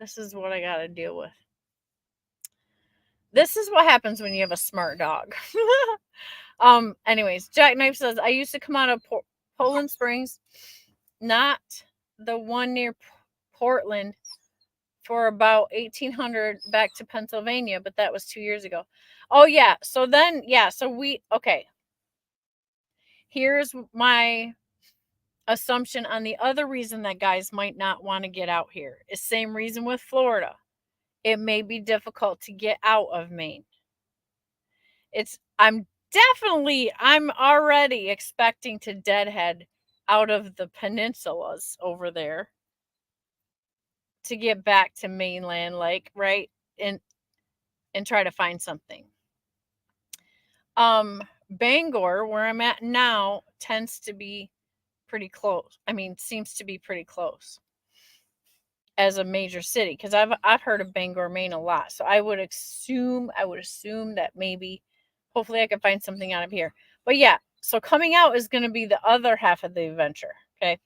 This is what I got to deal with. This is what happens when you have a smart dog. Anyways, Jackknife says, I used to come out of Poland Springs, not the one near Portland, for about 1800 back to Pennsylvania, but that was 2 years ago. Oh, yeah. So then, yeah. So okay. Here's my assumption on the other reason that guys might not want to get out here. Is same reason with Florida. It may be difficult to get out of Maine. I'm already expecting to deadhead out of the peninsulas over there to get back to mainland, like, right? And try to find something. Bangor, where I'm at now, tends to be pretty close. I mean, seems to be pretty close as a major city, because I've heard of Bangor, Maine a lot. So I would assume that maybe, hopefully, I can find something out of here. But yeah, so coming out is going to be the other half of the adventure. Okay,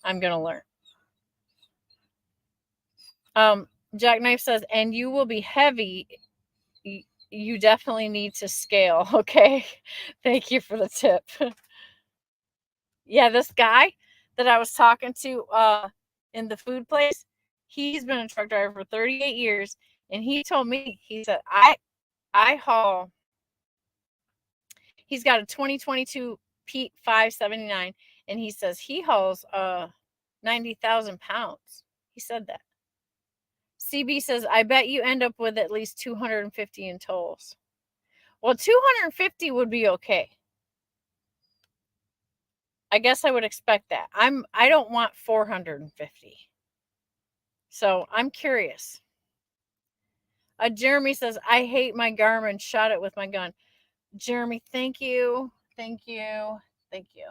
I'm going to learn. Jackknife says, and you will be heavy. You definitely need to scale. Okay, thank you for the tip. Yeah, this guy that I was talking to in the food place, he's been a truck driver for 38 years, and he told me, he said, I haul. He's got a 2022 Pete 579, and he says he hauls 90,000 pounds. He said that. CB says, I bet you end up with at least 250 in tolls. Well, 250 would be okay. I guess I would expect that. I don't want 450. So I'm curious. Jeremy says, I hate my Garmin. Shot it with my gun. Jeremy, thank you. Thank you. Thank you.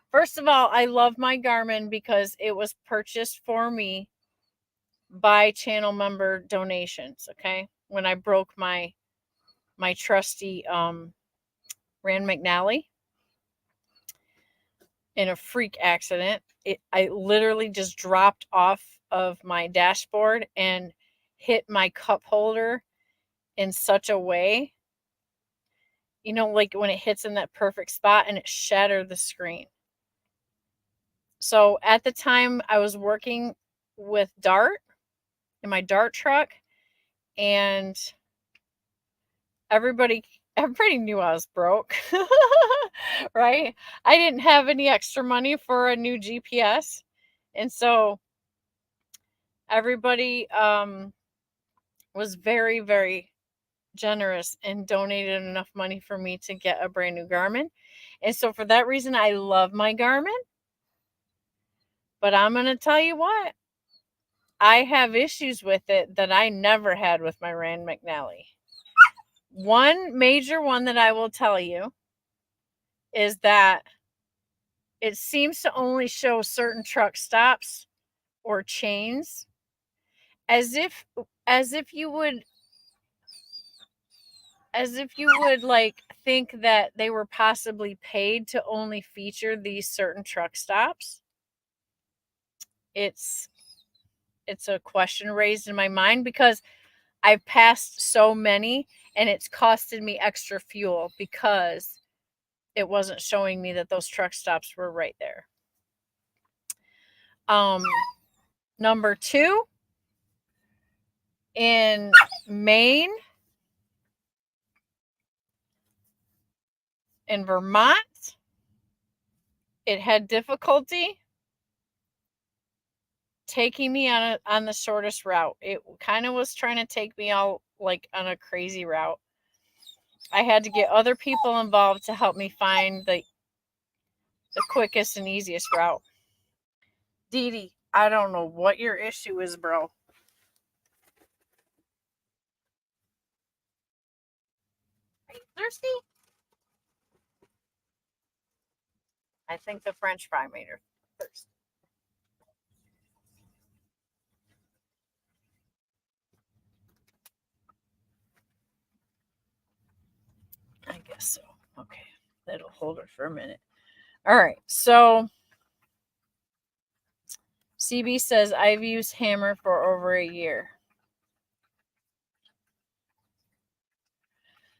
First of all, I love my Garmin because it was purchased for me by channel member donations. Okay. When I broke my trusty Rand McNally in a freak accident, I literally just dropped off of my dashboard and hit my cup holder in such a way, you know, like when it hits in that perfect spot, and it shattered the screen. So at the time I was working with Dart in my Dart truck, and everybody knew I was broke. Right? I didn't have any extra money for a new GPS. And so everybody was very, very generous and donated enough money for me to get a brand new Garmin. And so for that reason, I love my Garmin. But I'm going to tell you what, I have issues with it that I never had with my Rand McNally. One major one that I will tell you is that it seems to only show certain truck stops or chains, as if you would like think that they were possibly paid to only feature these certain truck stops. It's a question raised in my mind, because I've passed so many and it's costed me extra fuel because it wasn't showing me that those truck stops were right there. Number 2, in Maine, in Vermont, it had difficulty taking me on the shortest route. It kind of was trying to take me all like on a crazy route. I had to get other people involved to help me find the quickest and easiest route. Dee Dee, I don't know what your issue is, bro. Are you thirsty? I think the French fry made her thirsty. I guess so. Okay, that'll hold her for a minute. All right, so CB says, I've used Hammer for over a year.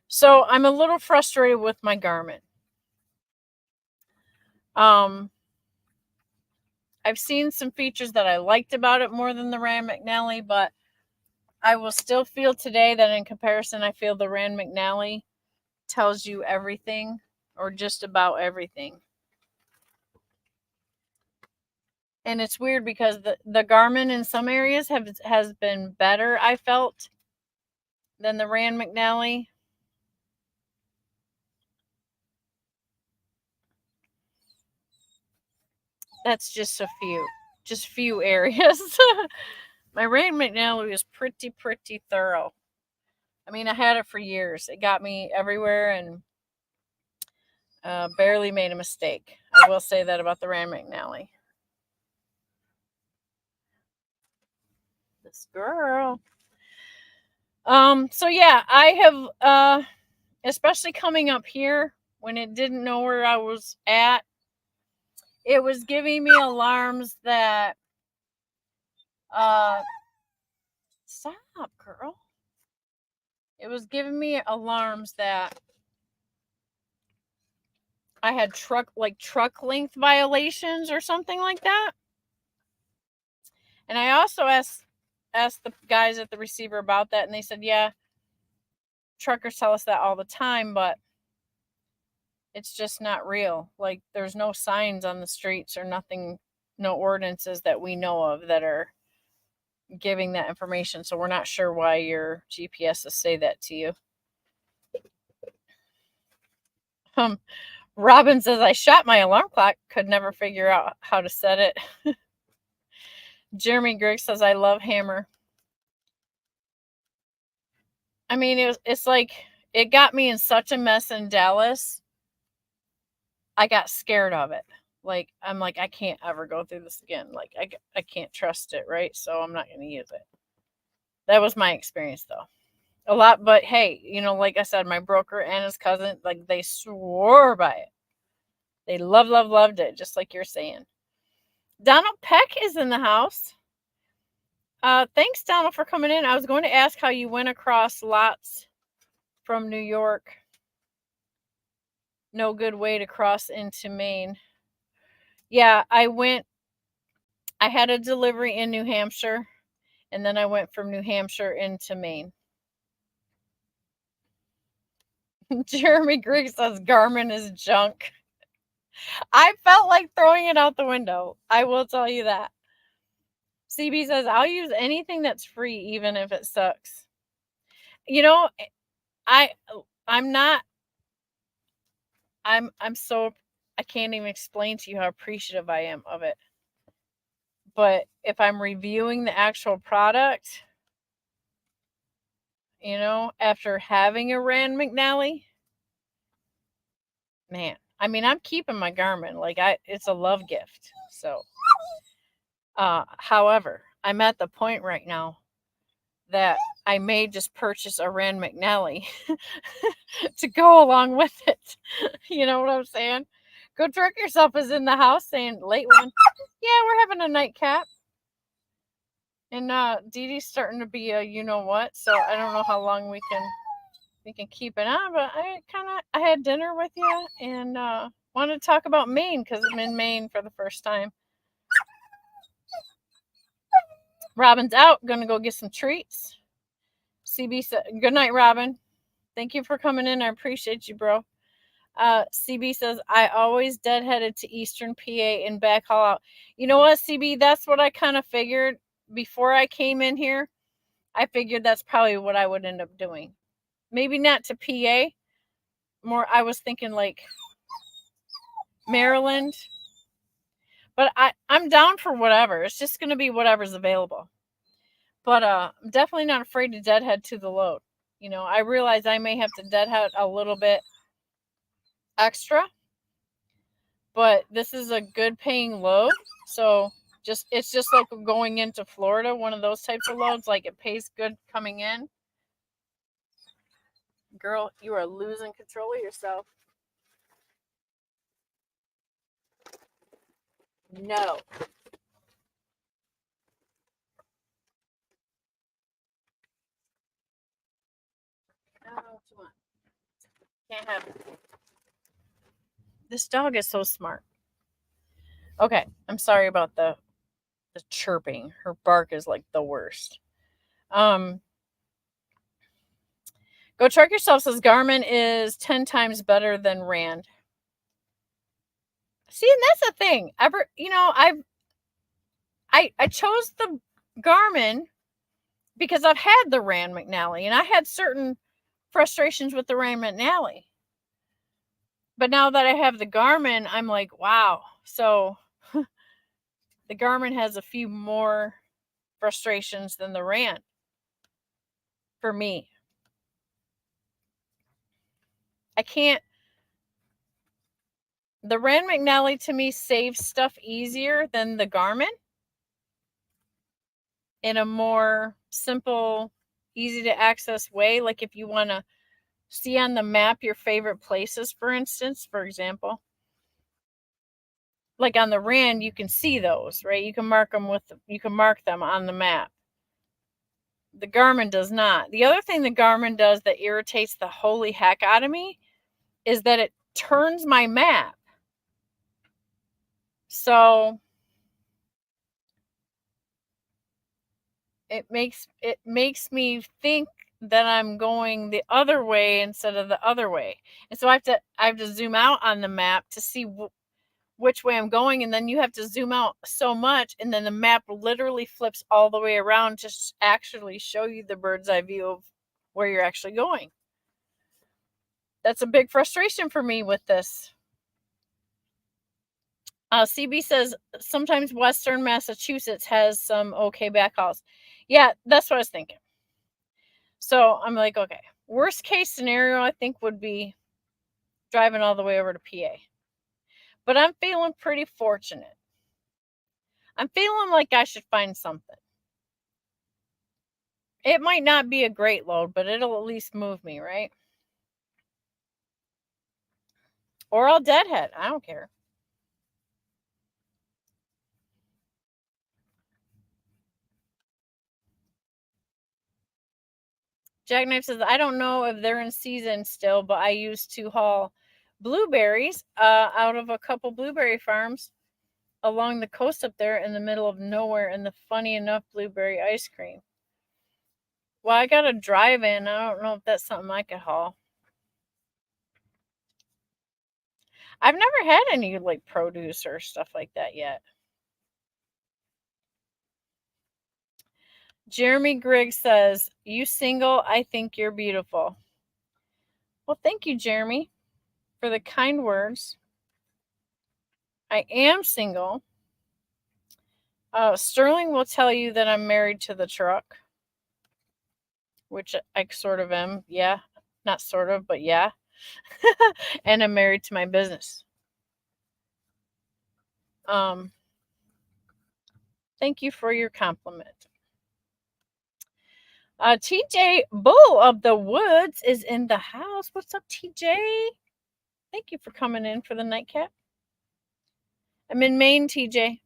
So I'm a little frustrated with my Garmin. I've seen some features that I liked about it more than the Rand McNally, but I will still feel today that in comparison, I feel the Rand McNally tells you everything, or just about everything. And it's weird because the Garmin in some areas has been better, I felt, than the Rand McNally. That's just a few areas. My Rand McNally was pretty thorough. I mean, I had it for years. It got me everywhere and barely made a mistake. I will say that about the Rand McNally. This girl. So yeah, I have especially coming up here when it didn't know where I was at, it was giving me alarms that stop, girl. It was giving me alarms that I had truck length violations or something like that. And I also asked the guys at the receiver about that, and they said, yeah, truckers tell us that all the time, but it's just not real. Like, there's no signs on the streets or nothing, no ordinances that we know of that are giving that information. So we're not sure why your GPSs say that to you. Robin says, I shot my alarm clock, could never figure out how to set it. Jeremy Griggs says, I love Hammer. I mean, it's like, it got me in such a mess in Dallas. I got scared of it. Like, I'm like, I can't ever go through this again. Like, I can't trust it, right? So I'm not going to use it. That was my experience, though. A lot, but hey, you know, like I said, my broker and his cousin, like, they swore by it. They loved it, just like you're saying. Donald Peck is in the house. Thanks, Donald, for coming in. I was going to ask how you went across lots from New York. No good way to cross into Maine. Yeah, I had a delivery in New Hampshire, and then I went from New Hampshire into Maine. Jeremy Griggs says Garmin is junk. I felt like throwing it out the window. I will tell you that. CB says, I'll use anything that's free, even if it sucks. You know, I'm so, I can't even explain to you how appreciative I am of it. But if I'm reviewing the actual product, you know, after having a Rand McNally, man, I mean, I'm keeping my Garmin. Like, it's a love gift. So, however, I'm at the point right now that I may just purchase a Rand McNally to go along with it. You know what I'm saying? Go Trick Yourself is in the house saying, late one. Yeah, we're having a nightcap. And Dee Dee's starting to be a you know what, so I don't know how long we can keep it on, but I had dinner with you and wanted to talk about Maine because I'm in Maine for the first time. Robin's out, gonna go get some treats. CB said, good night, Robin. Thank you for coming in. I appreciate you, bro. CB says, I always deadheaded to Eastern PA and back haul out. You know what, CB? That's what I kind of figured before I came in here. I figured that's probably what I would end up doing. Maybe not to PA. More, I was thinking like Maryland. But I'm down for whatever. It's just going to be whatever's available. But I'm definitely not afraid to deadhead to the load. You know, I realize I may have to deadhead a little bit extra. But this is a good paying load. So it's just like going into Florida, one of those types of loads. Like, it pays good coming in. Girl, you are losing control of yourself. No. What you want? Can't have it. This dog is so smart. Okay, I'm sorry about the chirping. Her bark is like the worst. Go Track Yourself says Garmin is 10 times better than Rand. See, and that's the thing. I chose the Garmin because I've had the Rand McNally, and I had certain frustrations with the Rand McNally. But now that I have the Garmin, I'm like, wow. So the Garmin has a few more frustrations than the Rand for me. I can't. The Rand McNally to me saves stuff easier than the Garmin in a more simple, easy to access way. Like if you want to see on the map your favorite places, for instance, for example, like on the Rand, you can see those, right? You can mark them on the map. The Garmin does not. The other thing the Garmin does that irritates the holy heck out of me is that it turns my map. So it makes me think that I'm going the other way instead of the other way. And so I have to zoom out on the map to see which way I'm going, and then you have to zoom out so much, and then the map literally flips all the way around to actually show you the bird's eye view of where you're actually going. That's a big frustration for me with this. CB says sometimes Western Massachusetts has some okay backhauls. Yeah, that's what I was thinking. So I'm like, okay, worst case scenario I think would be driving all the way over to PA. But I'm feeling pretty fortunate. I'm feeling like I should find something. It might not be a great load, but it'll at least move me, right? Or I'll deadhead. I don't care. Jackknife says, I don't know if they're in season still, but I used to haul blueberries out of a couple blueberry farms along the coast up there in the middle of nowhere, and the funny enough blueberry ice cream. Well, I got a drive-in. I don't know if that's something I could haul. I've never had any like produce or stuff like that yet. Jeremy Griggs says, you single? I think you're beautiful. Well, thank you, Jeremy, for the kind words. I am single. Sterling will tell you that I'm married to the truck, which I sort of am. Yeah, not sort of, but yeah. And I'm married to my business. Thank you for your compliment. TJ Bull of the Woods is in the house. What's up, TJ? Thank you for coming in for the nightcap. I'm in Maine, TJ.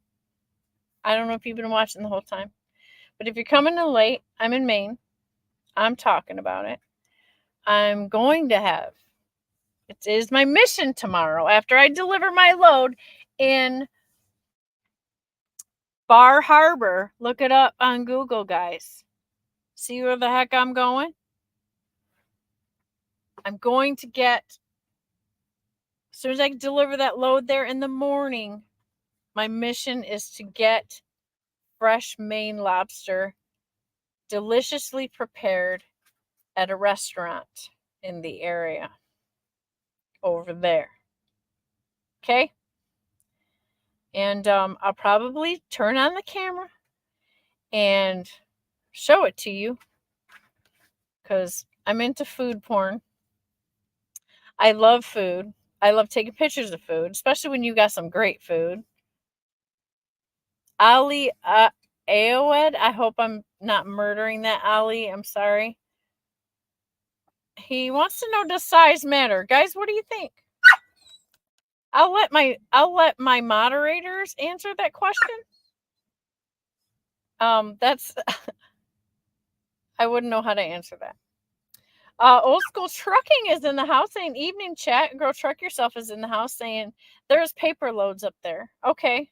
I don't know if you've been watching the whole time, but if you're coming in late, I'm in Maine. I'm talking about it. I'm going to have, it is my mission tomorrow after I deliver my load in Bar Harbor. Look it up on Google, guys. See where the heck I'm going? I'm going to get, as soon as I deliver that load there in the morning, my mission is to get fresh Maine lobster deliciously prepared at a restaurant in the area over there. Okay? And I'll probably turn on the camera and show it to you because I'm into food porn. I love food. I love taking pictures of food, especially when you got some great food. Ali Aoed, I hope I'm not murdering that, Ali. I'm sorry. He wants to know, does size matter? Guys, what do you think? I'll let my moderators answer that question. That's I wouldn't know how to answer that. Old School Trucking is in the house saying, evening chat. Girl, truck yourself is in the house saying, there's paper loads up there. Okay.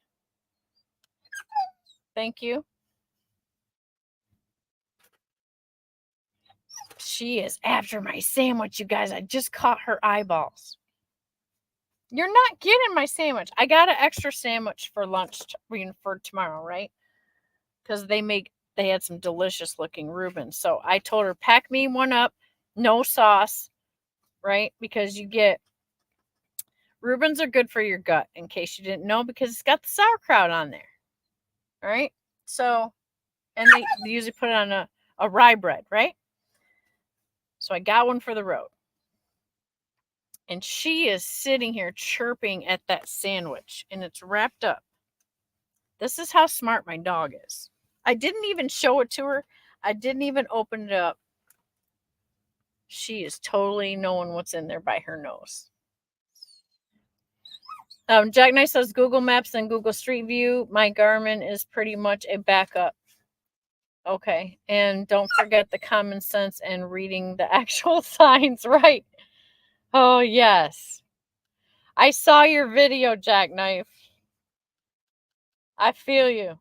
Thank you. She is after my sandwich, you guys. I just caught her eyeballs. You're not getting my sandwich. I got an extra sandwich for lunch for tomorrow, right? Because they had some delicious looking Reubens. So I told her, pack me one up, no sauce, right? Because you get, Reubens are good for your gut, in case you didn't know, because it's got the sauerkraut on there. All right? So and they usually put it on a rye bread, right? So I got one for the road. And she is sitting here chirping at that sandwich, and it's wrapped up. This is how smart my dog is. I didn't even show it to her. I didn't even open it up. She is totally knowing what's in there by her nose. Jackknife says Google Maps and Google Street View. My Garmin is pretty much a backup. Okay. And don't forget the common sense and reading the actual signs, right? Oh, yes. I saw your video, Jackknife. I feel you.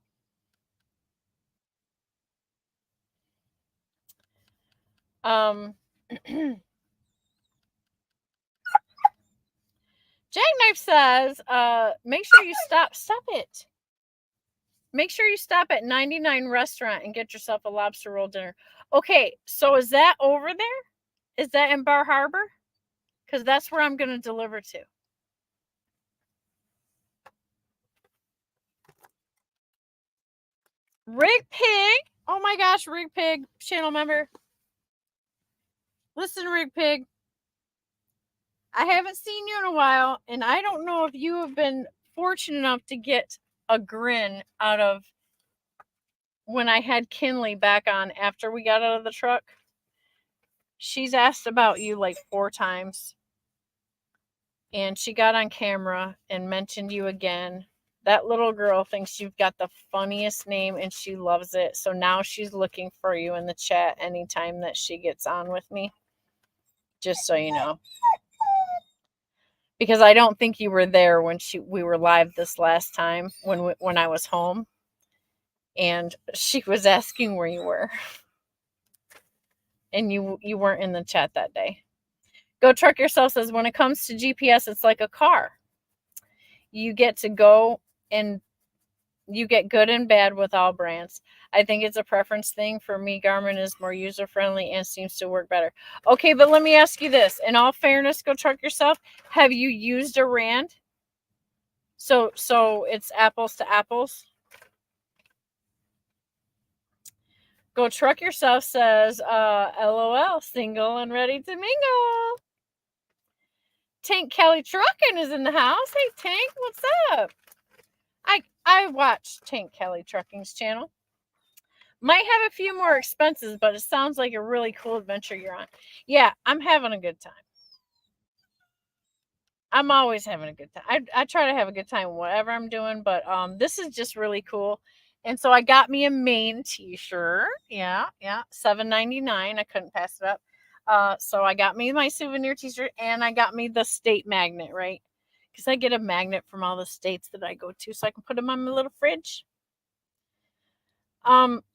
Jackknife says, make sure you stop it. Make sure you stop at 99 Restaurant and get yourself a lobster roll dinner. Okay, so is that over there? Is that in Bar Harbor? Because that's where I'm going to deliver to. Rig Pig. Oh my gosh, Rig Pig, channel member. Listen, Rig Pig. I haven't seen you in a while, and I don't know if you have been fortunate enough to get a grin out of when I had Kinley back on after we got out of the truck. She's asked about you like 4 times. And she got on camera and mentioned you again. That little girl thinks you've got the funniest name and she loves it. So now she's looking for you in the chat anytime that she gets on with me. Just so you know. Because I don't think you were there when we were live this last time when I was home. And she was asking where you were. And you weren't in the chat that day. Go Truck Yourself says, when it comes to GPS, it's like a car. You get to go and you get good and bad with all brands. I think it's a preference thing. For me, Garmin is more user-friendly and seems to work better. Okay, but let me ask you this. In all fairness, Go Truck Yourself, have you used a RAND? So it's apples to apples? Go Truck Yourself says, LOL, single and ready to mingle. Tank Kelly Trucking is in the house. Hey, Tank, what's up? I watch Tank Kelly Trucking's channel. Might have a few more expenses, but it sounds like a really cool adventure you're on. Yeah, I'm having a good time. I'm always having a good time. I try to have a good time whatever I'm doing, but this is just really cool. And so I got me a Maine t-shirt. Yeah, $7.99. I couldn't pass it up. So I got me my souvenir t-shirt and I got me the state magnet, right? Because I get a magnet from all the states that I go to so I can put them on my little fridge.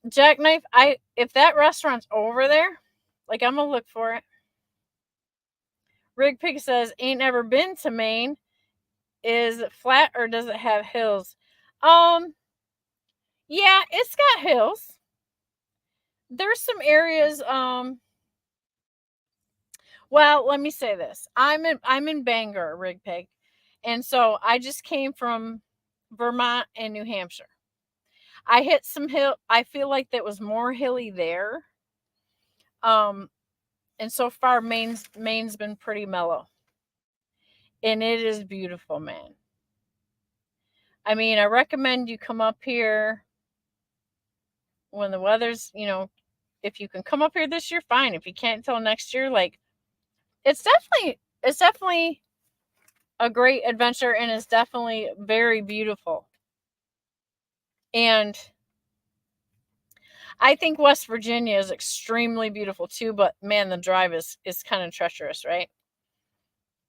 Jackknife, if that restaurant's over there, like I'm gonna look for it. Rig Pig says, ain't never been to Maine. Is it flat or does it have hills? Yeah, it's got hills. There's some areas, well, let me say this. I'm in Bangor, Rig Pig. And so I just came from Vermont and New Hampshire. I hit some hill. I feel like that was more hilly there. And so far Maine's been pretty mellow. And it is beautiful, man. I mean, I recommend you come up here when the weather's, if you can come up here this year, fine. If you can't till next year, like it's definitely a great adventure and it's definitely very beautiful. And I think West Virginia is extremely beautiful too, but man, the drive is kind of treacherous, right?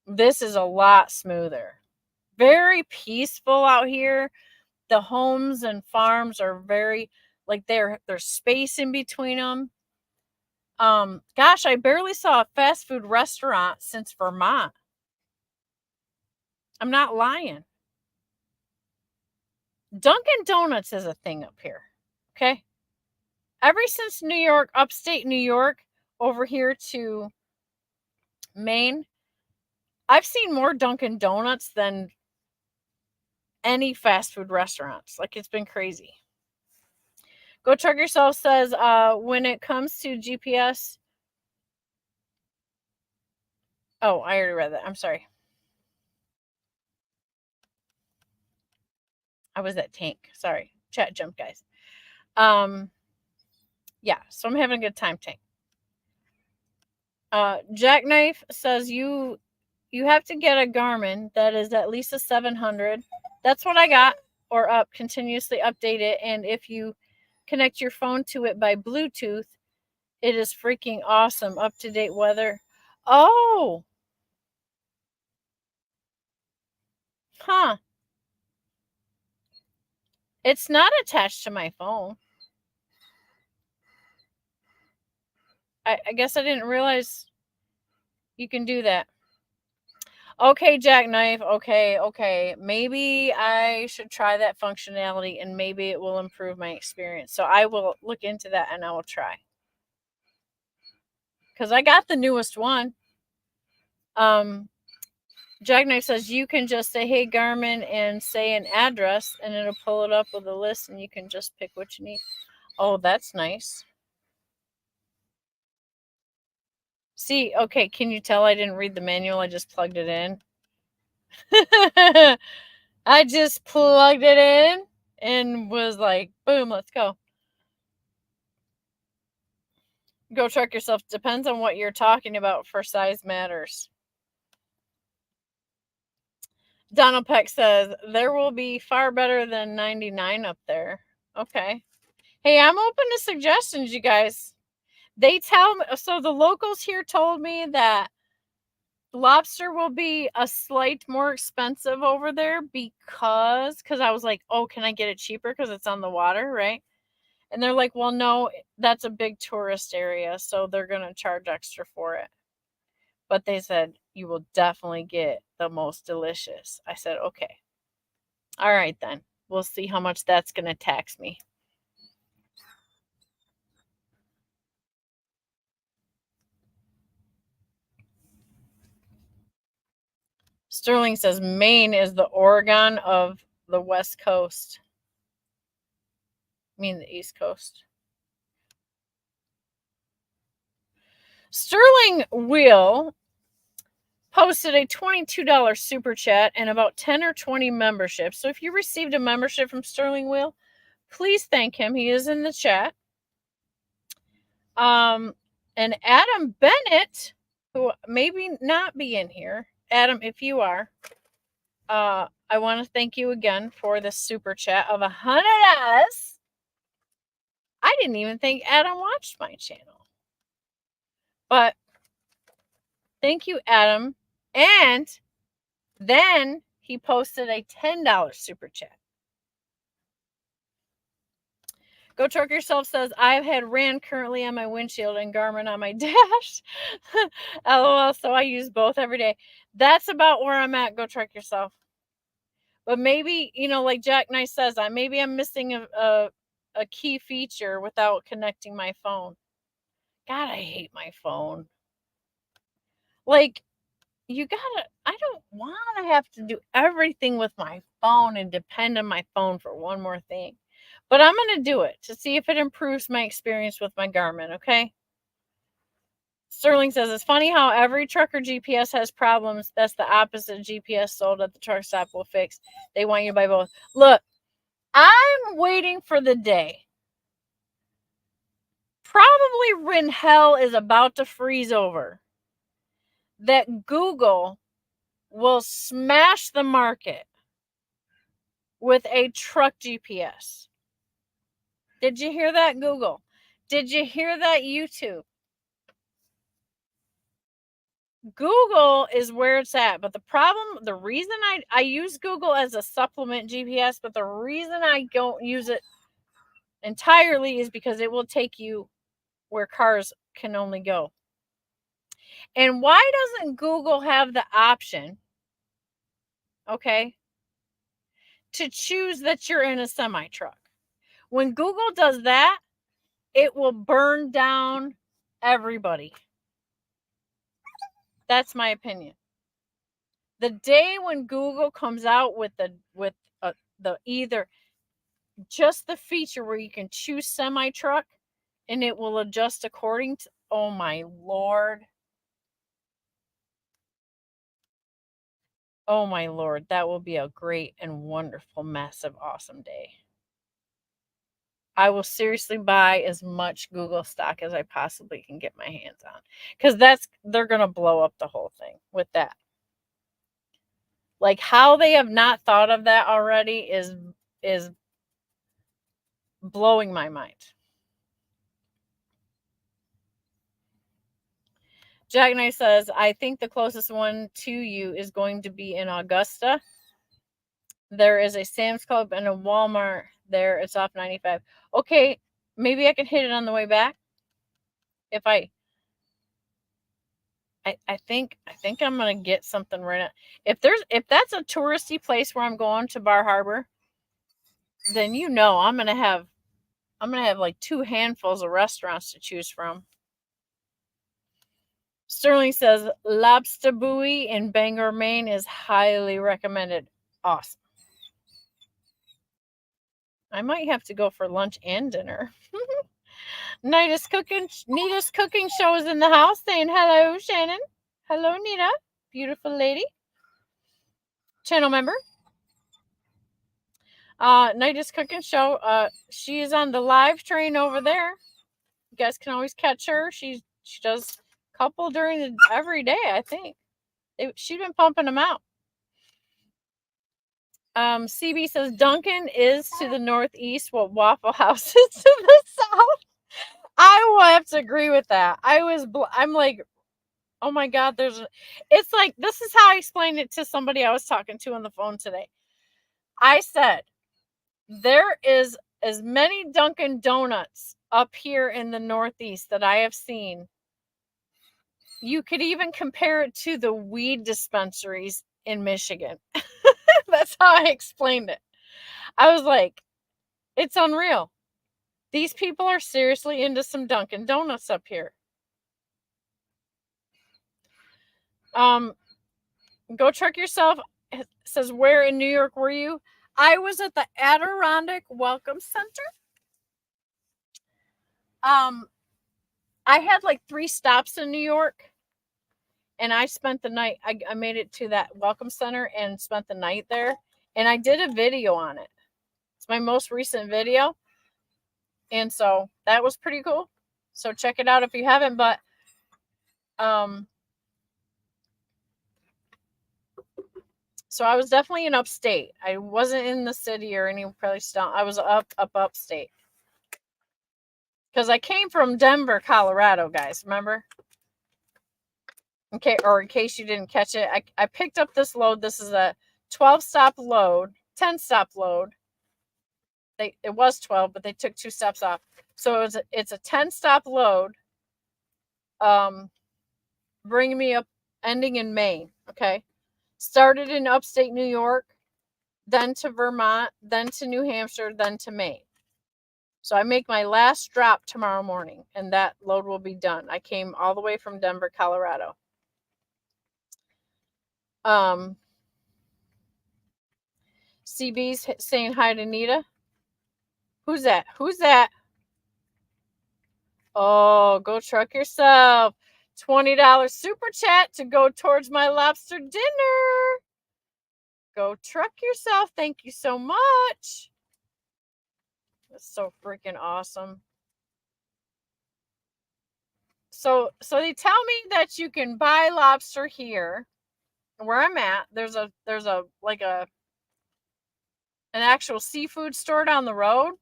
This is a lot smoother. Very peaceful out here. The homes and farms are very, like, there's space in between them. Gosh, I barely saw a fast food restaurant since Vermont. I'm not lying. Dunkin' Donuts is a thing up here. Okay. Ever since New York, upstate New York, over here to Maine, I've seen more Dunkin' Donuts than any fast food restaurants. Like, it's been crazy. Go Truck Yourself says, when it comes to GPS. Oh, I already read that. I'm sorry. I was at Tank. Sorry. Chat jump, guys. Yeah, so I'm having a good time, Tank. Jackknife says you have to get a Garmin that is at least a 700. That's what I got, or up, continuously update it. And if you connect your phone to it by Bluetooth, it is freaking awesome. Up to date weather. Oh, huh. It's not attached to my phone. I guess I didn't realize you can do that. Okay, Jackknife. Okay. Maybe I should try that functionality and maybe it will improve my experience. So I will look into that and I will try. Because I got the newest one. Jackknife says you can just say, hey, Garmin, and say an address, and it'll pull it up with a list, and you can just pick what you need. Oh, that's nice. See, okay, can you tell I didn't read the manual? I just plugged it in. I just plugged it in and was like, boom, let's go. Go Truck Yourself. Depends on what you're talking about for size matters. Donald Peck says, there will be far better than 99 up there. Okay. Hey, I'm open to suggestions, you guys. They tell me, so the locals here told me that lobster will be a slight more expensive over there because I was like, oh, can I get it cheaper because it's on the water, right? And they're like, well, no, that's a big tourist area, so they're going to charge extra for it. But they said, you will definitely get the most delicious. I said, okay. All right, then. We'll see how much that's going to tax me. Sterling says Maine is the Oregon of the West Coast. I mean the East Coast. Sterling Will posted a $22 super chat and about 10 or 20 memberships. So if you received a membership from Sterling Will, please thank him. He is in the chat. And Adam Bennett, who maybe not be in here. Adam, if you are, I want to thank you again for the super chat of $100. I didn't even think Adam watched my channel. But thank you, Adam. And then he posted a $10 super chat. Go Truck Yourself says, I've had RAN currently on my windshield and Garmin on my dash. LOL, so I use both every day. That's about where I'm at, Go Truck Yourself. But maybe, like Jack Nice says, maybe I'm missing a key feature without connecting my phone. God, I hate my phone. Like, I don't want to have to do everything with my phone and depend on my phone for one more thing. But I'm going to do it to see if it improves my experience with my Garmin, okay? Sterling says, it's funny how every trucker GPS has problems. That's the opposite GPS sold at the truck stop will fix. They want you to buy both. Look, I'm waiting for the day. Probably when hell is about to freeze over, that Google will smash the market with a truck GPS. Did you hear that, Google? Did you hear that, YouTube? Google is where it's at. But the reason I use Google as a supplement GPS, but the reason I don't use it entirely is because it will take you where cars can only go. And why doesn't Google have the option, okay, to choose that you're in a semi-truck? When Google does that, it will burn down everybody. That's my opinion. The day when Google comes out with the either just the feature where you can choose semi-truck and it will adjust according to, oh my Lord. Oh my Lord, that will be a great and wonderful, massive, awesome day. I will seriously buy as much Google stock as I possibly can get my hands on. Because they're going to blow up the whole thing with that. Like, how they have not thought of that already is blowing my mind. Jack Knight says, I think the closest one to you is going to be in Augusta. There is a Sam's Club and a Walmart there. It's off 95. Okay, maybe I can hit it on the way back. If I think I'm gonna get something right now. If that's a touristy place where I'm going to Bar Harbor, then I'm gonna have like 2 handfuls of restaurants to choose from. Sterling says Lobster Buoy in Bangor, Maine is highly recommended. Awesome. I might have to go for lunch and dinner. Nita's cooking show is in the house saying hello, Shannon. Hello, Nita. Beautiful lady. Channel member. Nita's cooking show. She is on the live train over there. You guys can always catch her. She does a couple every day, I think. She's been pumping them out. CB says Duncan is to the northeast, what Waffle House is to the south. I will have to agree with that. I'm like, oh my God, it's like, this is how I explained it to somebody I was talking to on the phone today. I said, there is as many Dunkin' Donuts up here in the Northeast that I have seen. You could even compare it to the weed dispensaries in Michigan. That's how I explained it. I was like, it's unreal. These people are seriously into some Dunkin' Donuts up here. Go Truck Yourself says, where in New York were you? I was at the Adirondack Welcome Center. I had like 3 stops in New York, and I spent the night. I made it to that Welcome Center and spent the night there, and I did a video on it. It's my most recent video, and so that was pretty cool. So check it out if you haven't. But so I was definitely in upstate. I wasn't in the city or any place down. I was upstate. Because I came from Denver, Colorado, guys. Remember? Okay, or in case you didn't catch it, I picked up this load. This is a 12-stop load, 10-stop load. It was 12, but they took 2 stops off. So it's a 10-stop load. Bringing me up, ending in Maine. Okay, started in upstate New York, then to Vermont, then to New Hampshire, then to Maine. So I make my last drop tomorrow morning, and that load will be done. I came all the way from Denver, Colorado. CB's saying hi to Nita. Who's that? Oh, Go Truck Yourself. $20 super chat to go towards my lobster dinner. Go Truck Yourself. Thank you so much. That's so freaking awesome. So they tell me that you can buy lobster here where I'm at. There's an actual seafood store down the road,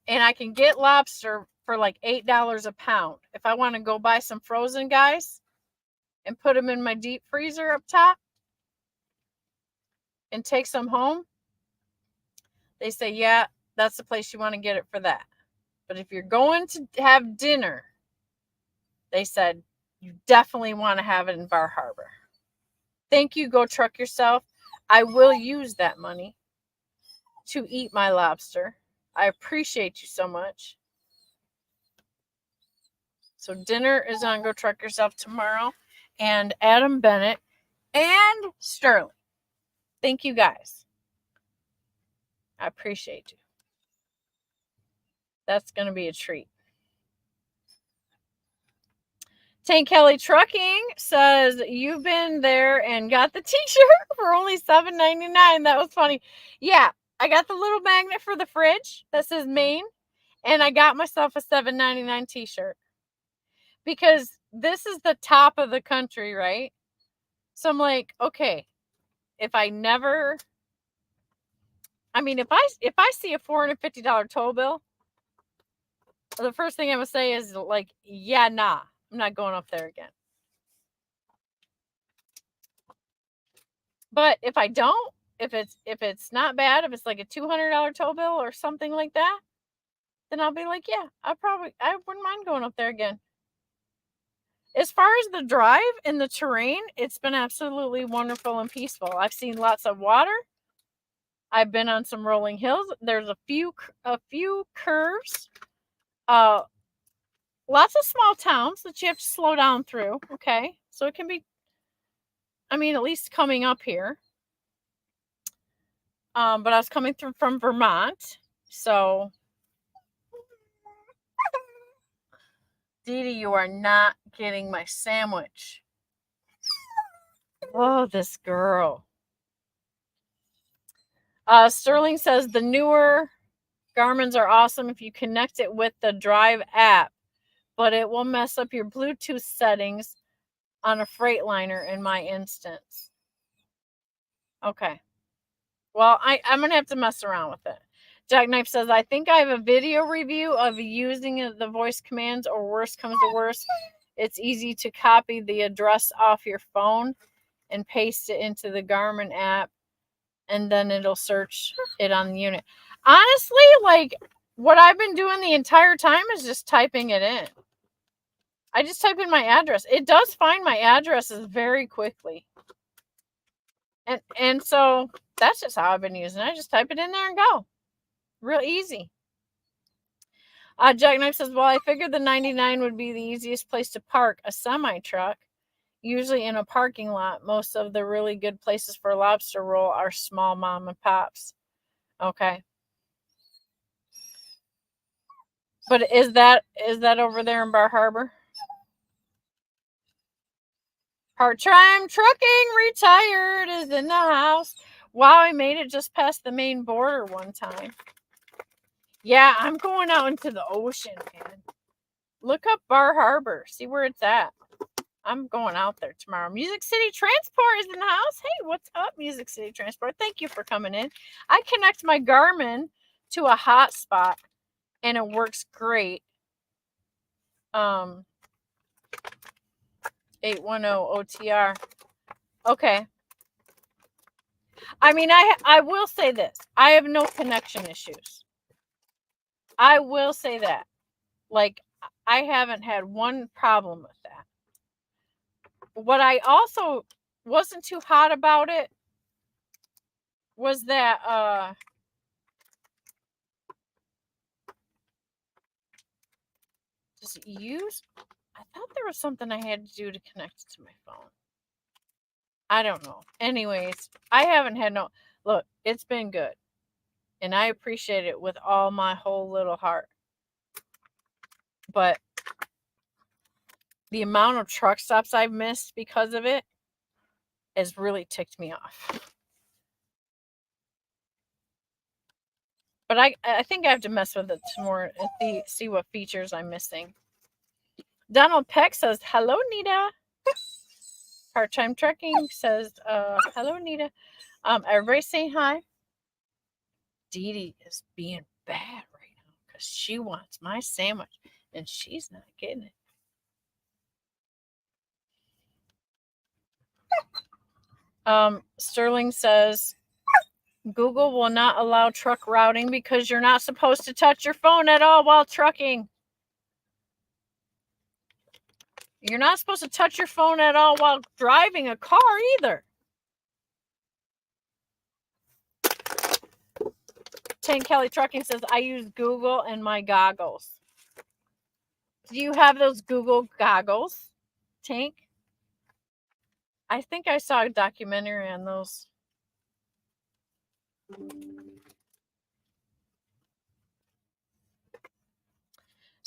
and I can get lobster for like $8 a pound. If I want to go buy some frozen guys and put them in my deep freezer up top and take some home, they say, yeah, that's the place you want to get it for that. But if you're going to have dinner, they said, you definitely want to have it in Bar Harbor. Thank you, Go Truck Yourself. I will use that money to eat my lobster. I appreciate you so much. So dinner is on Go Truck Yourself tomorrow. And Adam Bennett and Sterling. Thank you guys. I appreciate you. That's going to be a treat. Tank Kelly Trucking says, you've been there and got the t-shirt for only $7.99. That was funny. Yeah, I got the little magnet for the fridge that says Maine, and I got myself a $7.99 t-shirt. Because this is the top of the country, right? So I'm like, okay, if I see a $450 toll bill, the first thing I would say is like, yeah, nah, I'm not going up there again. But if I don't, if it's not bad, if it's like a $200 toll bill or something like that, then I'll be like, yeah, I wouldn't mind going up there again. As far as the drive and the terrain, it's been absolutely wonderful and peaceful. I've seen lots of water. I've been on some rolling hills. There's a few curves. Lots of small towns that you have to slow down through. Okay, so it can be, at least coming up here. But I was coming through from Vermont, so Dee Dee, you are not getting my sandwich. Oh, this girl. Sterling says the newer Garmin's are awesome if you connect it with the Drive app, but it will mess up your Bluetooth settings on a Freightliner in my instance. Okay. Well, I'm going to have to mess around with it. Jackknife says, I think I have a video review of using the voice commands, or worse comes to worse, it's easy to copy the address off your phone and paste it into the Garmin app, and then it'll search it on the unit. Honestly, like, what I've been doing the entire time is just typing it in. I just type in my address. It does find my addresses very quickly. And so that's just how I've been using it. I just type it in there and go. Real easy. Jackknife says, well, I figured the 99 would be the easiest place to park a semi-truck. Usually in a parking lot. Most of the really good places for lobster roll are small mom and pops. Okay. But is that over there in Bar Harbor? Part-time trucking retired is in the house. Wow, I made it just past the Maine border one time. Yeah, I'm going out into the ocean, man. Look up Bar Harbor. See where it's at. I'm going out there tomorrow. Music City Transport is in the house. Hey, what's up, Music City Transport? Thank you for coming in. I connect my Garmin to a hotspot, and it works great. 810 OTR. Okay. I will say this. I have no connection issues. I will say that. Like, I haven't had one problem with that. What I also wasn't too hot about it was that just use, I thought there was something I had to do to connect it to my phone. I don't know. Anyways, I haven't had no, look, it's been good. And I appreciate it with all my whole little heart. But the amount of truck stops I've missed because of it has really ticked me off. But I think I have to mess with it some more and see what features I'm missing. Donald Peck says, hello, Nita. Part-time Trucking says, hello, Nita. Everybody saying hi. Dee Dee is being bad right now because she wants my sandwich and she's not getting it. Sterling says, Google will not allow truck routing because you're not supposed to touch your phone at all while trucking. You're not supposed to touch your phone at all while driving a car either. Tank Kelly Trucking says, I use Google and my goggles. Do you have those Google goggles, Tank? I think I saw a documentary on those.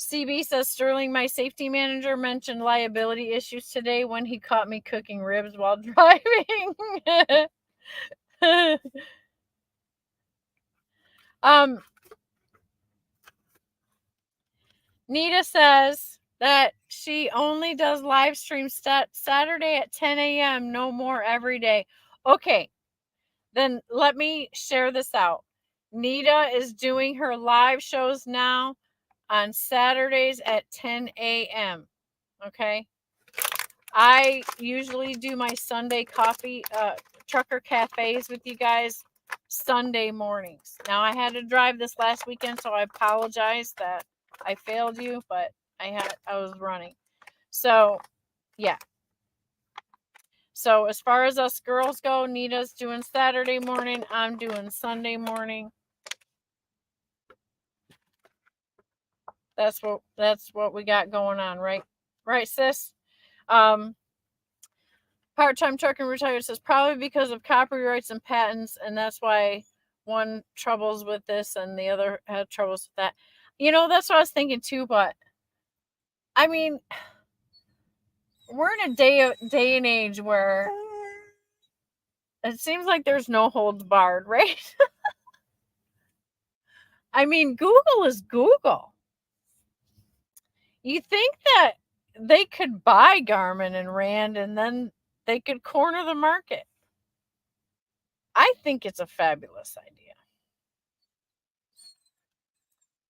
CB says, Sterling, my safety manager, mentioned liability issues today when he caught me cooking ribs while driving. Nita says that she only does live streams Saturday at 10 a.m. No more every day. Okay, then let me share this out. Nita is doing her live shows now on Saturdays at 10 a.m. Okay. I usually do my Sunday coffee trucker cafes with you guys Sunday mornings. Now I had to drive this last weekend, so I apologize that I failed you, but I was running. So yeah. So as far as us girls go, Nita's doing Saturday morning, I'm doing Sunday morning. That's what we got going on, right? Right, sis? Part-time trucker retired says probably because of copyrights and patents, and that's why one troubles with this and the other had troubles with that. You know, that's what I was thinking too, but I mean, we're in a day and age where it seems like there's no holds barred, right? I mean, Google is Google. You think that they could buy Garmin and Rand and then they could corner the market. I think it's a fabulous idea.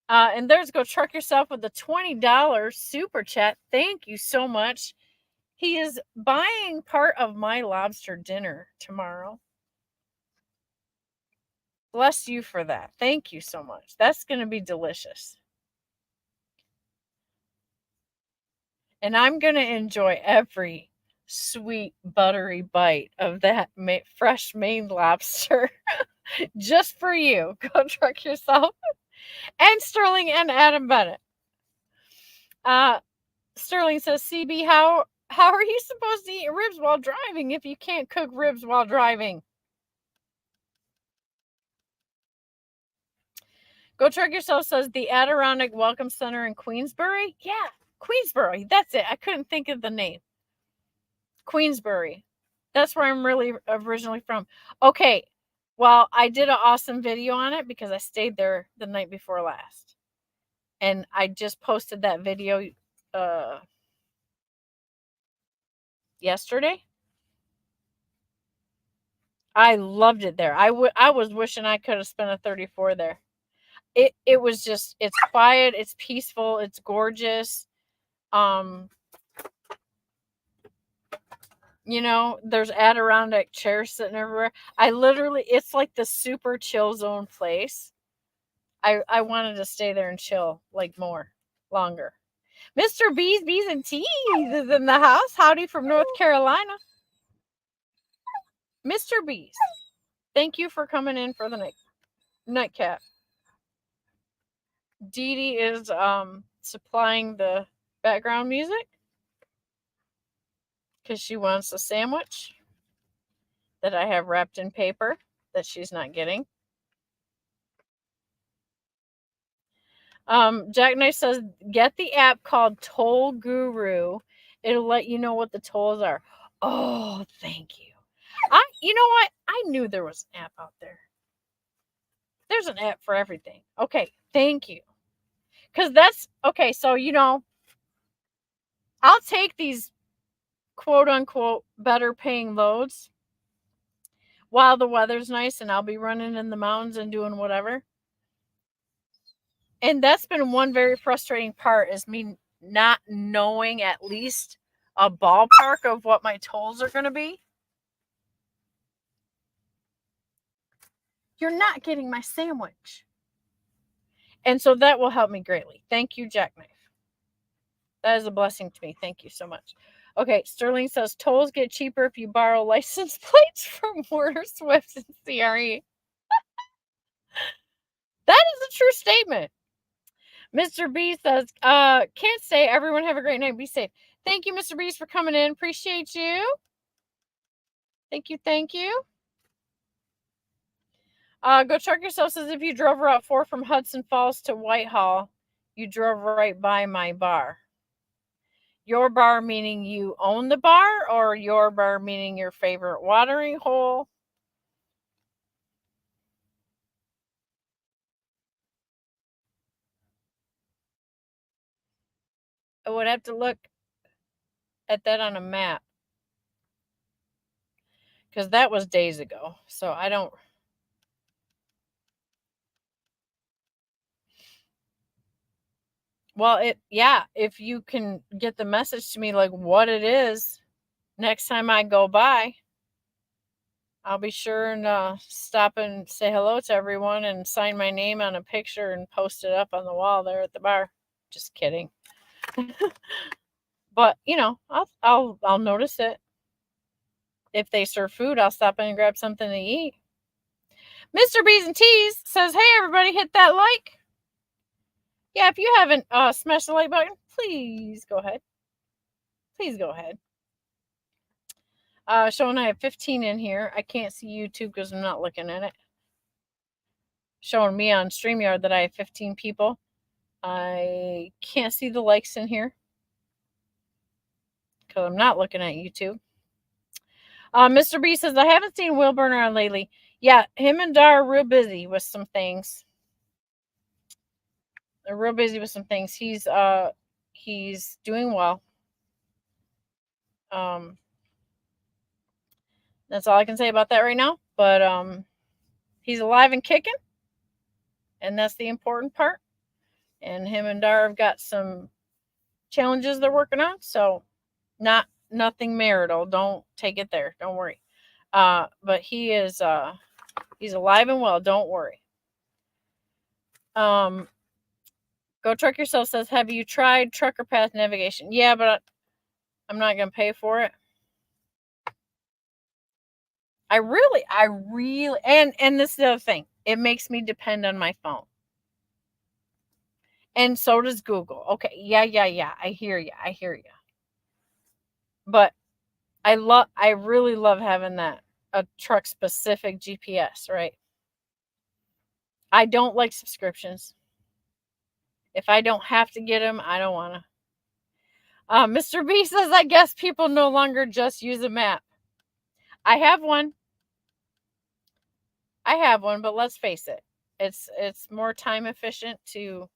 And there's Go Truck Yourself with the $20 super chat. Thank you so much. He is buying part of my lobster dinner tomorrow. Bless you for that. Thank you so much. That's going to be delicious. And I'm going to enjoy every sweet, buttery bite of that fresh Maine lobster just for you. Go Truck Yourself. And Sterling and Adam Bennett. Sterling says, CB, how are you supposed to eat ribs while driving if you can't cook ribs while driving? Go Truck Yourself says the Adirondack Welcome Center in Queensbury. Yeah, Queensbury. That's it. I couldn't think of the name. Queensbury. That's where I'm really originally from. Okay. Well, I did an awesome video on it because I stayed there the night before last. And I just posted that video yesterday. I loved it there. I was wishing I could have spent a 34 there. It was just, it's quiet, it's peaceful, it's gorgeous. You know, there's Adirondack chairs sitting everywhere. It's like the super chill zone place. I wanted to stay there and chill like longer. Mr. Bees and Teas is in the house. Howdy from North Carolina. Mr. Bees, thank you for coming in for the nightcap. Dee Dee is supplying the background music because she wants a sandwich that I have wrapped in paper that she's not getting. Jackknife says, get the app called Toll Guru. It'll let you know what the tolls are. Oh, thank you. You know what? I knew there was an app out there. There's an app for everything. Okay, thank you. Because okay, so, you know, I'll take these quote unquote better paying loads while the weather's nice and I'll be running in the mountains and doing whatever. And that's been one very frustrating part, is me not knowing at least a ballpark of what my tolls are going to be. You're not getting my sandwich. And so that will help me greatly. Thank you, Jackknife. That is a blessing to me. Thank you so much. Okay, Sterling says tolls get cheaper if you borrow license plates from Warner Swift and CRE. That is a true statement. Mr. B says, can't say. Everyone have a great night. Be safe. Thank you, Mr. B, for coming in. Appreciate you. Thank you. Thank you. Go Truck Yourself says if you drove Route 4 from Hudson Falls to Whitehall, You drove right by my bar. Your bar meaning you own the bar, or your bar meaning your favorite watering hole? I would have to look at that on a map because that was days ago. So I don't. Well, if you can get the message to me like what it is next time I go by, I'll be sure and stop and say hello to everyone and sign my name on a picture and post it up on the wall there at the bar. Just kidding. But I'll notice it. If they serve food, I'll stop in and grab something to eat. Mr. B's and T's says, "Hey everybody, hit that like." Yeah, if you haven't smashed the like button, please go ahead. Please go ahead. Showing I have 15 in here. I can't see YouTube because I'm not looking at it. Showing me on Streamyard that I have 15 people. I can't see the likes in here because I'm not looking at YouTube. Mr. B says, I haven't seen Wilburn on lately. Yeah, him and Dar are real busy with some things. They're real busy with some things. He's doing well. That's all I can say about that right now. But he's alive and kicking, and that's the important part. And him and Dar have got some challenges they're working on, so nothing marital. Don't take it there. Don't worry. But he's alive and well. Don't worry. Go Truck Yourself says, have you tried Trucker Path Navigation? Yeah, but I'm not gonna pay for it. I really, and this is the other thing. It makes me depend on my phone. And so does Google. Okay, yeah. I hear you. But I really love having that a truck specific GPS, right? I don't like subscriptions. If I don't have to get them, I don't want to. Mr. B says, I guess people no longer just use a map. I have one, but let's face it. It's more time efficient to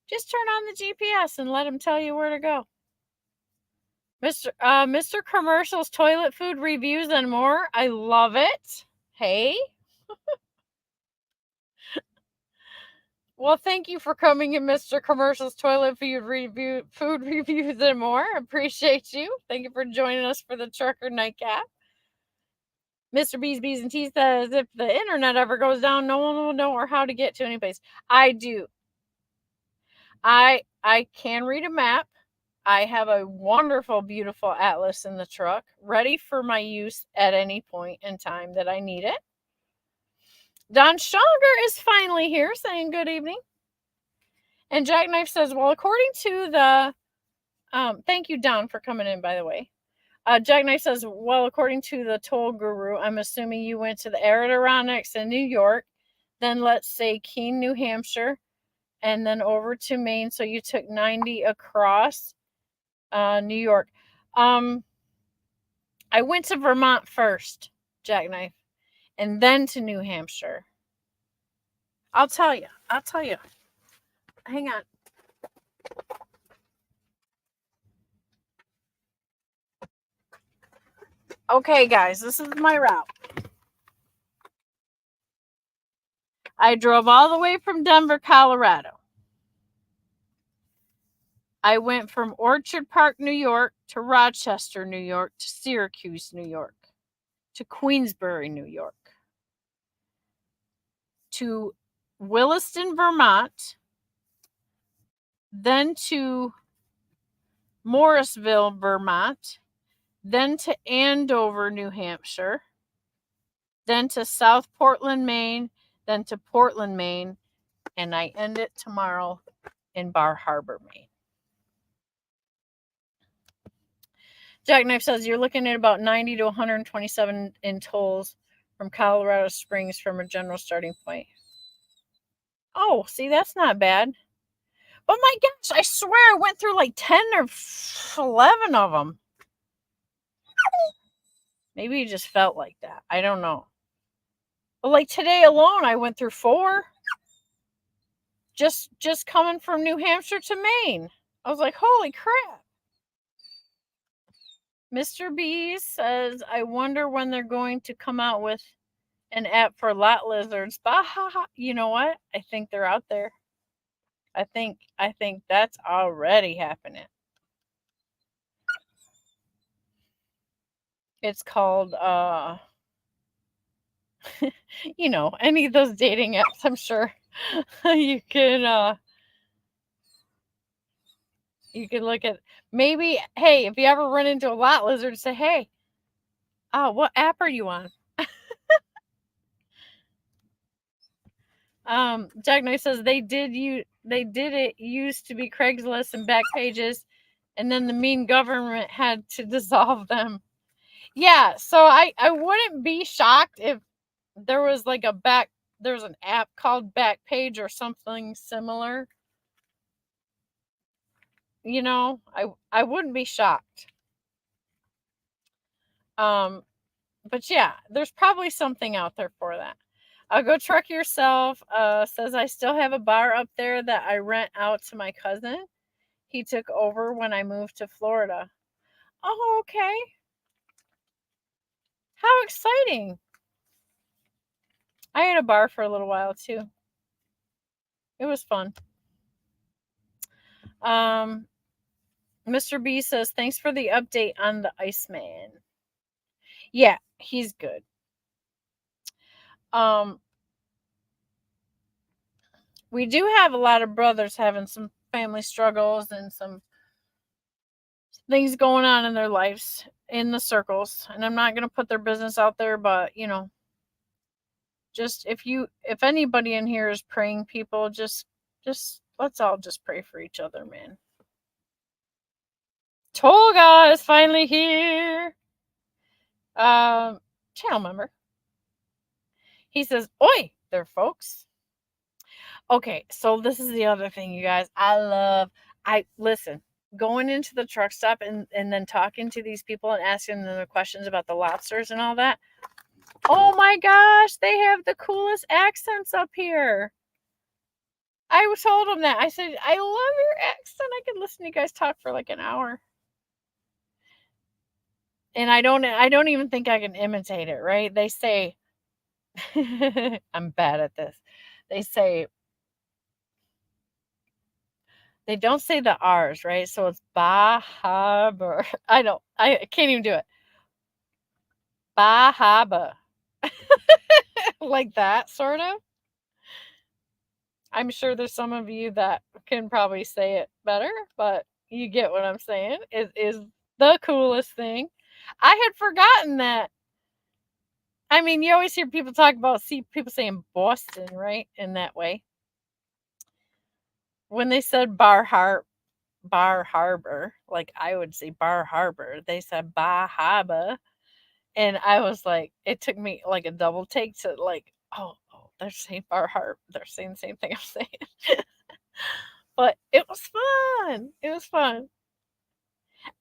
just turn on the GPS and let them tell you where to go. Mr. Commercial's toilet food reviews and more. I love it. Hey. Well, thank you for coming in, Mr. Commercial's toilet food reviews and more. Appreciate you. Thank you for joining us for the Trucker Nightcap. Mr. B's and T says, if the internet ever goes down, no one will know or how to get to any place. I do. I can read a map. I have a wonderful, beautiful atlas in the truck, ready for my use at any point in time that I need it. Don Stronger is finally here, saying good evening. And Jackknife says, well, according to the... thank you, Don, for coming in, by the way. Jackknife says, well, according to the toll guru, I'm assuming you went to the Adirondacks in New York, then let's say Keene, New Hampshire, and then over to Maine. So you took 90 across New York. I went to Vermont first, Jackknife, and then to New Hampshire. I'll tell you. Hang on. Okay, guys, this is my route. I drove all the way from Denver, Colorado. I went from Orchard Park, New York, to Rochester, New York, to Syracuse, New York, to Queensbury, New York, to Williston, Vermont, then to Morrisville, Vermont, then to Andover, New Hampshire, then to South Portland, Maine, then to Portland, Maine, and I end it tomorrow in Bar Harbor, Maine. Jackknife says you're looking at about 90 to 127 in tolls from Colorado Springs from a general starting point. Oh, see, that's not bad. But my gosh, I swear I went through like 10 or 11 of them. Maybe it just felt like that. I don't know. But like today alone, I went through 4. Just coming from New Hampshire to Maine. I was like, holy crap. Mr. B says, I wonder when they're going to come out with an app for lot lizards. Bah, you know what? I think they're out there. I think that's already happening. It's called you know, any of those dating apps, I'm sure. you can look at, maybe, hey, if you ever run into a lot lizard, say, hey, what app are you on? Jack Knight says they did it used to be Craigslist and Backpages, and then the Maine government had to dissolve them. Yeah, so I wouldn't be shocked if there was like there's an app called Backpage or something similar. You know, I wouldn't be shocked. But yeah, there's probably something out there for that. Go Truck Yourself says, I still have a bar up there that I rent out to my cousin. He took over when I moved to Florida. Oh, okay. How exciting. I had a bar for a little while too. It was fun. Mr. B says, thanks for the update on the Iceman. Yeah, he's good. We do have a lot of brothers having some family struggles and some things going on in their lives in the circles. And I'm not going to put their business out there, but you know, just if anybody in here is praying people, just let's all just pray for each other, man. Tolga is finally here. Channel member. He says, oi there, folks. Okay, so this is the other thing, you guys. Listen, going into the truck stop and then talking to these people and asking them the questions about the lobsters and all that. Oh my gosh, they have the coolest accents up here. I told them that. I said, I love your accent. I could listen to you guys talk for like an hour. And I don't even think I can imitate it, right? They say, I'm bad at this. They don't say the R's, right? So it's Bahaba. I can't even do it. Bahaba. Like that, sort of. I'm sure there's some of you that can probably say it better, but you get what I'm saying. It is the coolest thing. I had forgotten that. I mean, you always hear people talk about, people saying Boston, right? In that way. When they said Bar Harbor, like I would say Bar Harbor, they said Bahaba. And I was like, it took me like a double take to like, oh, they're saying Bar Harbor. They're saying the same thing I'm saying. But it was fun. It was fun.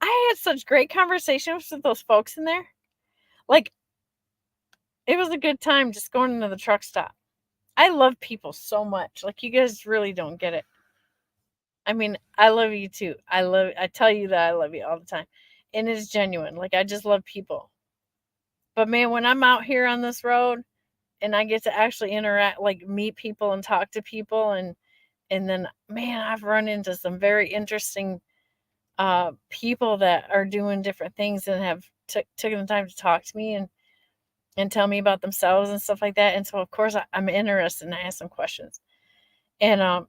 I had such great conversations with those folks in there. Like, it was a good time just going into the truck stop. I love people so much. Like, you guys really don't get it. I mean, I love you too. I tell you that I love you all the time. And it's genuine. Like, I just love people. But man, when I'm out here on this road and I get to actually interact, like meet people and talk to people, and then, man, I've run into some very interesting people that are doing different things and have taken the time to talk to me and tell me about themselves and stuff like that. And so, of course, I'm interested and I ask some questions. And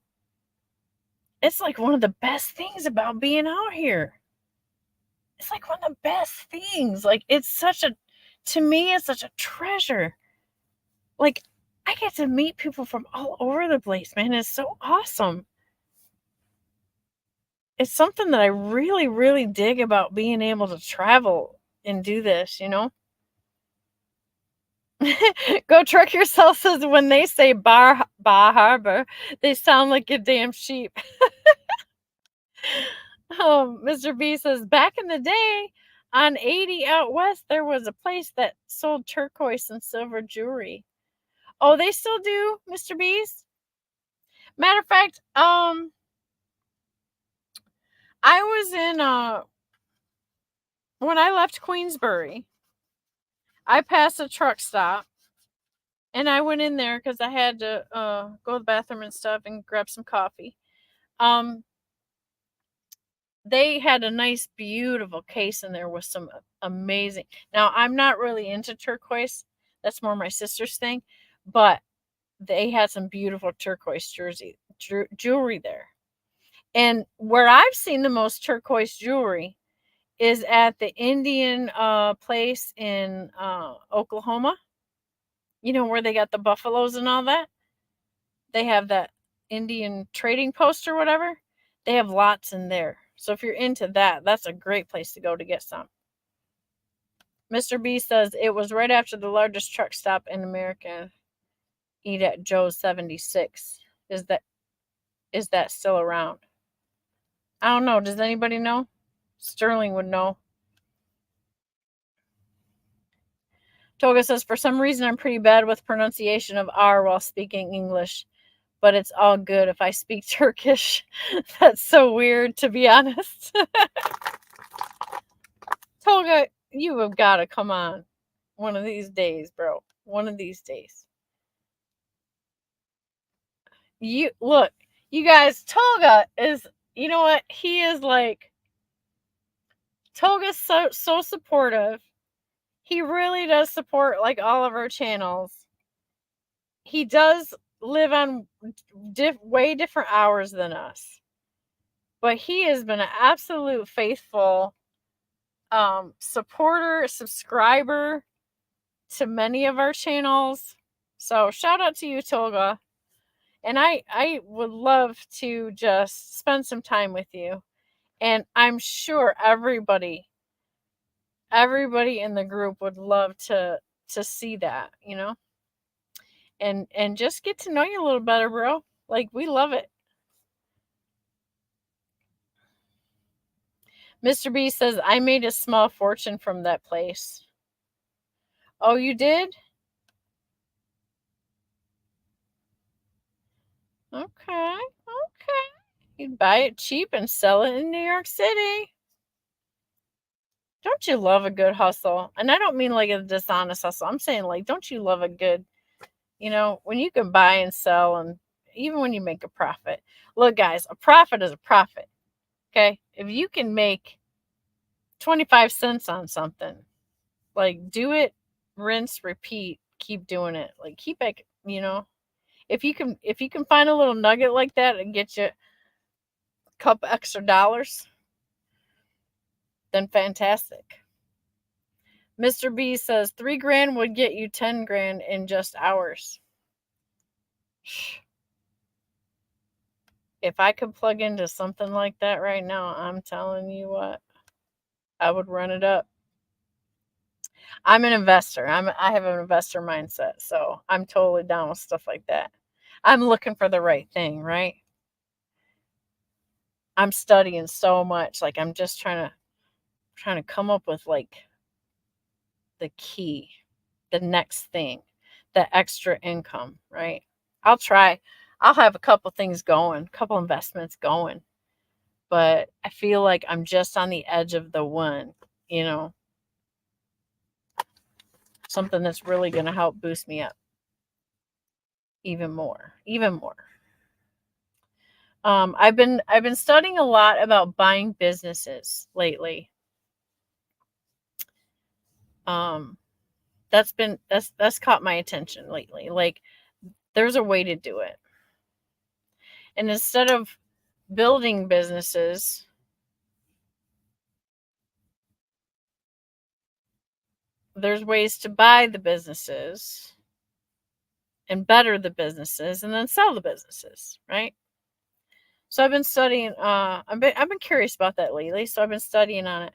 it's like one of the best things about being out here. It's like one of the best things. Like, to me, it's such a treasure. Like, I get to meet people from all over the place, man. It's so awesome. It's something that I really, really dig about being able to travel and do this, you know? Go Truck Yourself says, when they say Bar Harbor, they sound like a damn sheep. Mr. B says, back in the day on 80 out west, there was a place that sold turquoise and silver jewelry. Oh, they still do, Mr. B's? Matter of fact, I was in when I left Queensbury, I passed a truck stop and I went in there because I had to go to the bathroom and stuff and grab some coffee. They had a nice, beautiful case in there with some amazing. Now, I'm not really into turquoise. That's more my sister's thing, but they had some beautiful turquoise jewelry there. And where I've seen the most turquoise jewelry is at the Indian place in Oklahoma. You know, where they got the buffaloes and all that? They have that Indian trading post or whatever. They have lots in there. So if you're into that, that's a great place to go to get some. Mr. B says it was right after the largest truck stop in America. Eat at Joe's 76. Is that still around? I don't know. Does anybody know? Sterling would know. Toga says, for some reason, I'm pretty bad with pronunciation of R while speaking English, but it's all good if I speak Turkish. That's so weird, to be honest. Toga, you have got to come on one of these days, bro. One of these days. You look, you guys, Toga is, you know what? He is like, Toga's so supportive. He really does support like all of our channels. He does live on way different hours than us, but he has been an absolute faithful supporter, subscriber to many of our channels. So shout out to you, Toga. And I would love to just spend some time with you. And I'm sure everybody in the group would love to see that, you know? And just get to know you a little better, bro. Like, we love it. Mr. B says, I made a small fortune from that place. Oh, you did? Okay. You'd buy it cheap and sell it in New York City. Don't you love a good hustle? And I don't mean like a dishonest hustle. I'm saying, like, don't you love a good, you know, when you can buy and sell, and even when you make a profit. Look, guys, a profit is a profit. Okay? If you can make 25 cents on something, like, do it, rinse, repeat, keep doing it. Like, keep it, you know. If you can find a little nugget like that and get you a couple extra dollars, then fantastic. Mr. B says $3,000 would get you 10 grand in just hours. If I could plug into something like that right now, I'm telling you what, I would run it up. I'm an investor. I have an investor mindset, so I'm totally down with stuff like that. I'm looking for the right thing, right? I'm studying so much, like I'm just trying to come up with like the key, the next thing, the extra income, right? I'll have a couple things going, a couple investments going, but I feel like I'm just on the edge of the one, you know, something that's really going to help boost me up even more. I've been studying a lot about buying businesses lately. That's caught my attention lately. Like, there's a way to do it. And instead of building businesses, there's ways to buy the businesses and better the businesses and then sell the businesses, right? So I've been studying I've been curious about that lately, so I've been studying on it.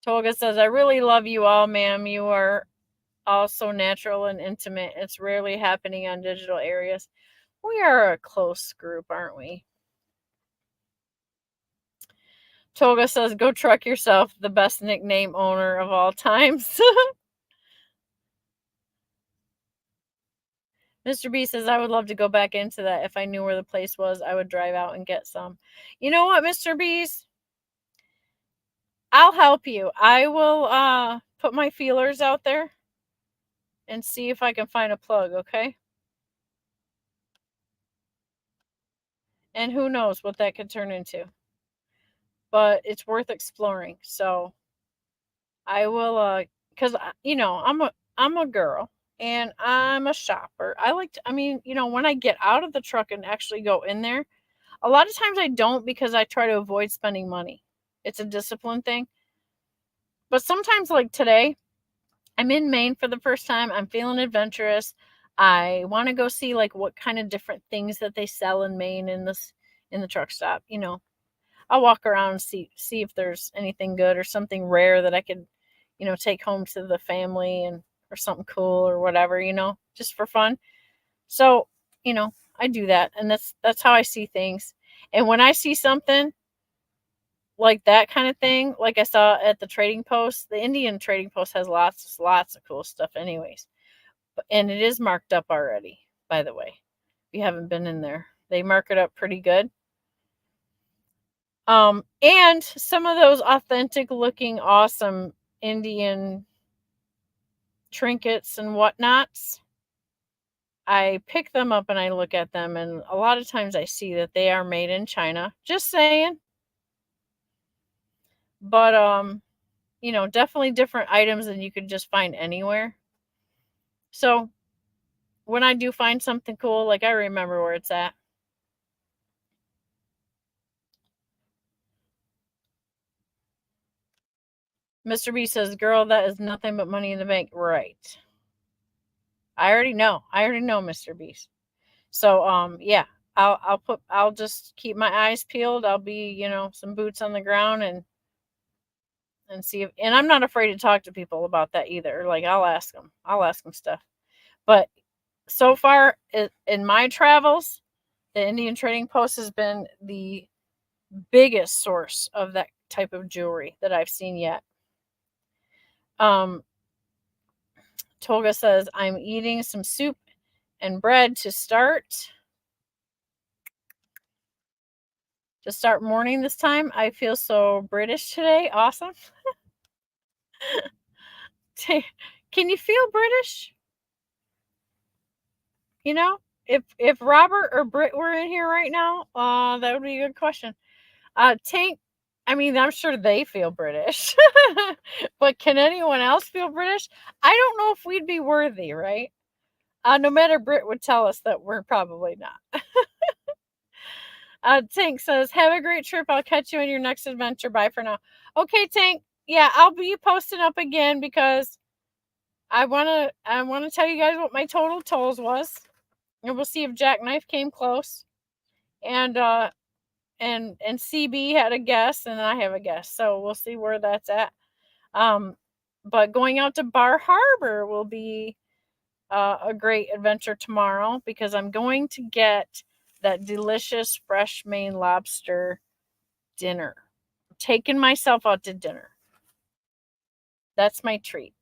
Tolga says, I really love you all, ma'am. You are all so natural and intimate. It's rarely happening on digital areas. We are a close group, aren't we? Toga says, go truck yourself, the best nickname owner of all times. Mr. B says, I would love to go back into that. If I knew where the place was, I would drive out and get some. You know what, Mr. B's? I'll help you. I will put my feelers out there and see if I can find a plug, okay? And who knows what that could turn into. But it's worth exploring. So I will cuz I'm a girl and I'm a shopper. When I get out of the truck and actually go in there, a lot of times I don't because I try to avoid spending money. It's a discipline thing. But sometimes, like today, I'm in Maine for the first time. I'm feeling adventurous. I want to go see like what kind of different things that they sell in Maine in the truck stop. I'll walk around and see if there's anything good or something rare that I could, take home to the family or something cool or whatever, just for fun. So, I do that, and that's how I see things. And when I see something like that kind of thing, like I saw at the trading post, the Indian trading post has lots of cool stuff anyways. And it is marked up already, by the way. If you haven't been in there, they mark it up pretty good. And some of those authentic looking awesome Indian trinkets and whatnots, I pick them up and I look at them, and a lot of times I see that they are made in China. Just saying. But definitely different items than you could just find anywhere. So when I do find something cool, like I remember where it's at. Mr. B says, girl, that is nothing but money in the bank. Right. I already know, Mr. Beast. So, yeah, I'll just keep my eyes peeled. I'll be, some boots on the ground and see if, and I'm not afraid to talk to people about that either. Like I'll ask them stuff. But so far in my travels, the Indian Trading Post has been the biggest source of that type of jewelry that I've seen yet. Tolga says, I'm eating some soup and bread to start morning this time. I feel so British today. Awesome. Can you feel British? If Robert or Britt were in here right now, that would be a good question. Tank, I'm sure they feel British, but can anyone else feel British? I don't know if we'd be worthy, right? No matter, Britt would tell us that we're probably not. Tank says, have a great trip. I'll catch you on your next adventure. Bye for now. Okay, Tank. Yeah, I'll be posting up again because I want to tell you guys what my total tolls was. And we'll see if Jackknife came close. And CB had a guess and I have a guess. So we'll see where that's at. But going out to Bar Harbor will be a great adventure tomorrow because I'm going to get that delicious fresh Maine lobster dinner. I'm taking myself out to dinner. That's my treat.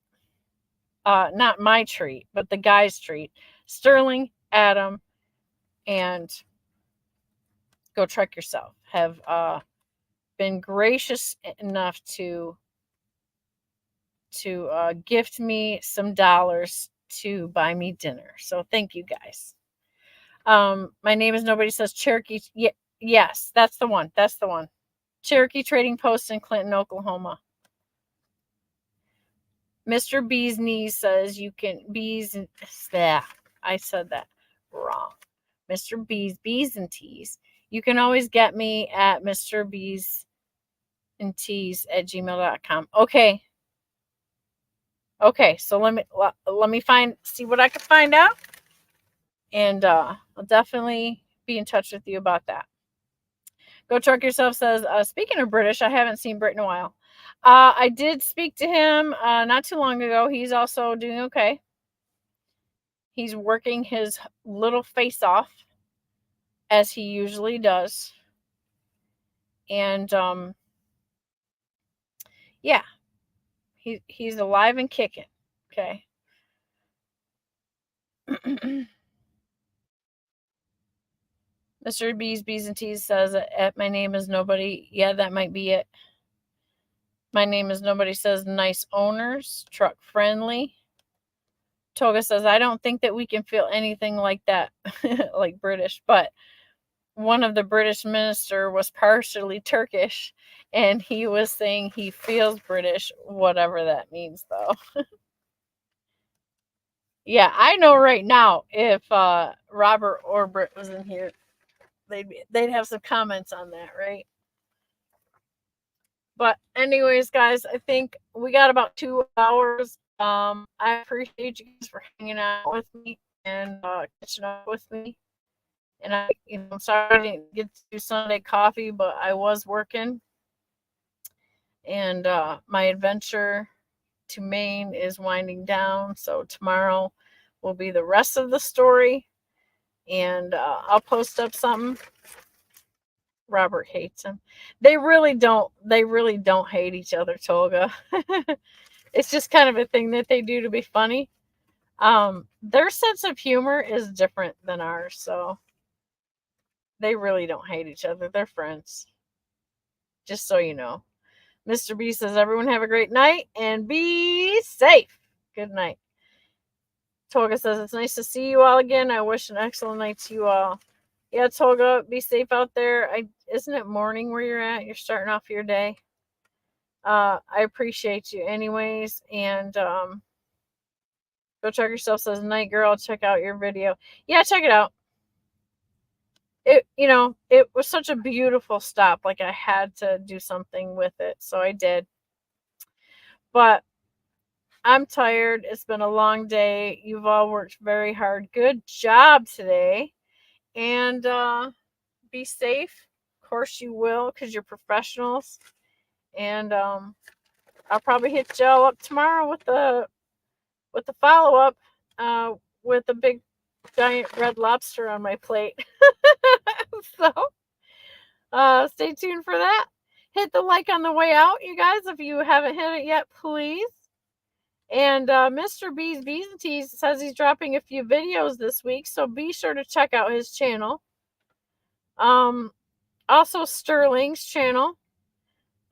Not my treat, but the guy's treat. Sterling, Adam, and go truck yourself have been gracious enough to gift me some dollars to buy me dinner. So thank you guys. My name is Nobody Says Cherokee. Yes, that's the one. Cherokee Trading Post in Clinton, Oklahoma. Mr. B's Knees says you can I said that wrong. Mr. B's and T's. You can always get me at Mr. B's and T's at gmail.com. Okay. So let me see what I can find out. And I'll definitely be in touch with you about that. Go Truck Yourself says, speaking of British, I haven't seen Brit in a while. I did speak to him not too long ago. He's also doing okay. He's working his little face off, as he usually does. And yeah, he's alive and kicking. Okay. Mr. B's and T's says, my name is nobody. Yeah, that might be it. My name is nobody says nice owners, truck friendly. Toga says, I don't think that we can feel anything like that, like British, but one of the British minister was partially Turkish, and he was saying he feels British, whatever that means, though. Yeah, I know right now if Robert Orbit was in here, they'd have some comments on that, right? But anyways, guys, I think we got about 2 hours. I appreciate you guys for hanging out with me and catching up with me. And I'm sorry I didn't get to do Sunday coffee, but I was working. And my adventure to Maine is winding down. So tomorrow will be the rest of the story. And I'll post up something. Robert hates him. They really don't hate each other, Tolga. It's just kind of a thing that they do to be funny. Their sense of humor is different than ours, so they really don't hate each other. They're friends. Just so you know. Mr. B says, everyone have a great night and be safe. Good night. Tolga says, it's nice to see you all again. I wish an excellent night to you all. Yeah, Tolga, be safe out there. Isn't it morning where you're at? You're starting off your day. I appreciate you anyways. And Go Check Yourself says, night girl, check out your video. Yeah, check it out. It was such a beautiful stop. Like I had to do something with it. So I did. But I'm tired. It's been a long day. You've all worked very hard. Good job today. And be safe. Of course you will, because you're professionals. And I'll probably hit y'all up tomorrow with the follow-up with a big giant red lobster on my plate. So stay tuned for that. Hit the like on the way out, you guys, if you haven't hit it yet, please. And Mr. B's and T's says he's dropping a few videos this week, so be sure to check out his channel. Also Sterling's channel,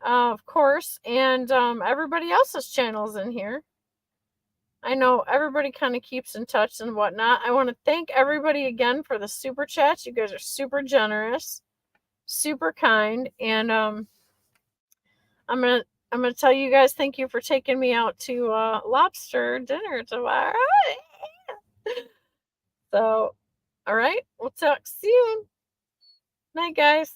of course, and everybody else's channels in here. I know everybody kind of keeps in touch and whatnot. I want to thank everybody again for the super chats. You guys are super generous, super kind, and I'm gonna tell you guys thank you for taking me out to lobster dinner tomorrow. So, all right, we'll talk soon. Night, guys.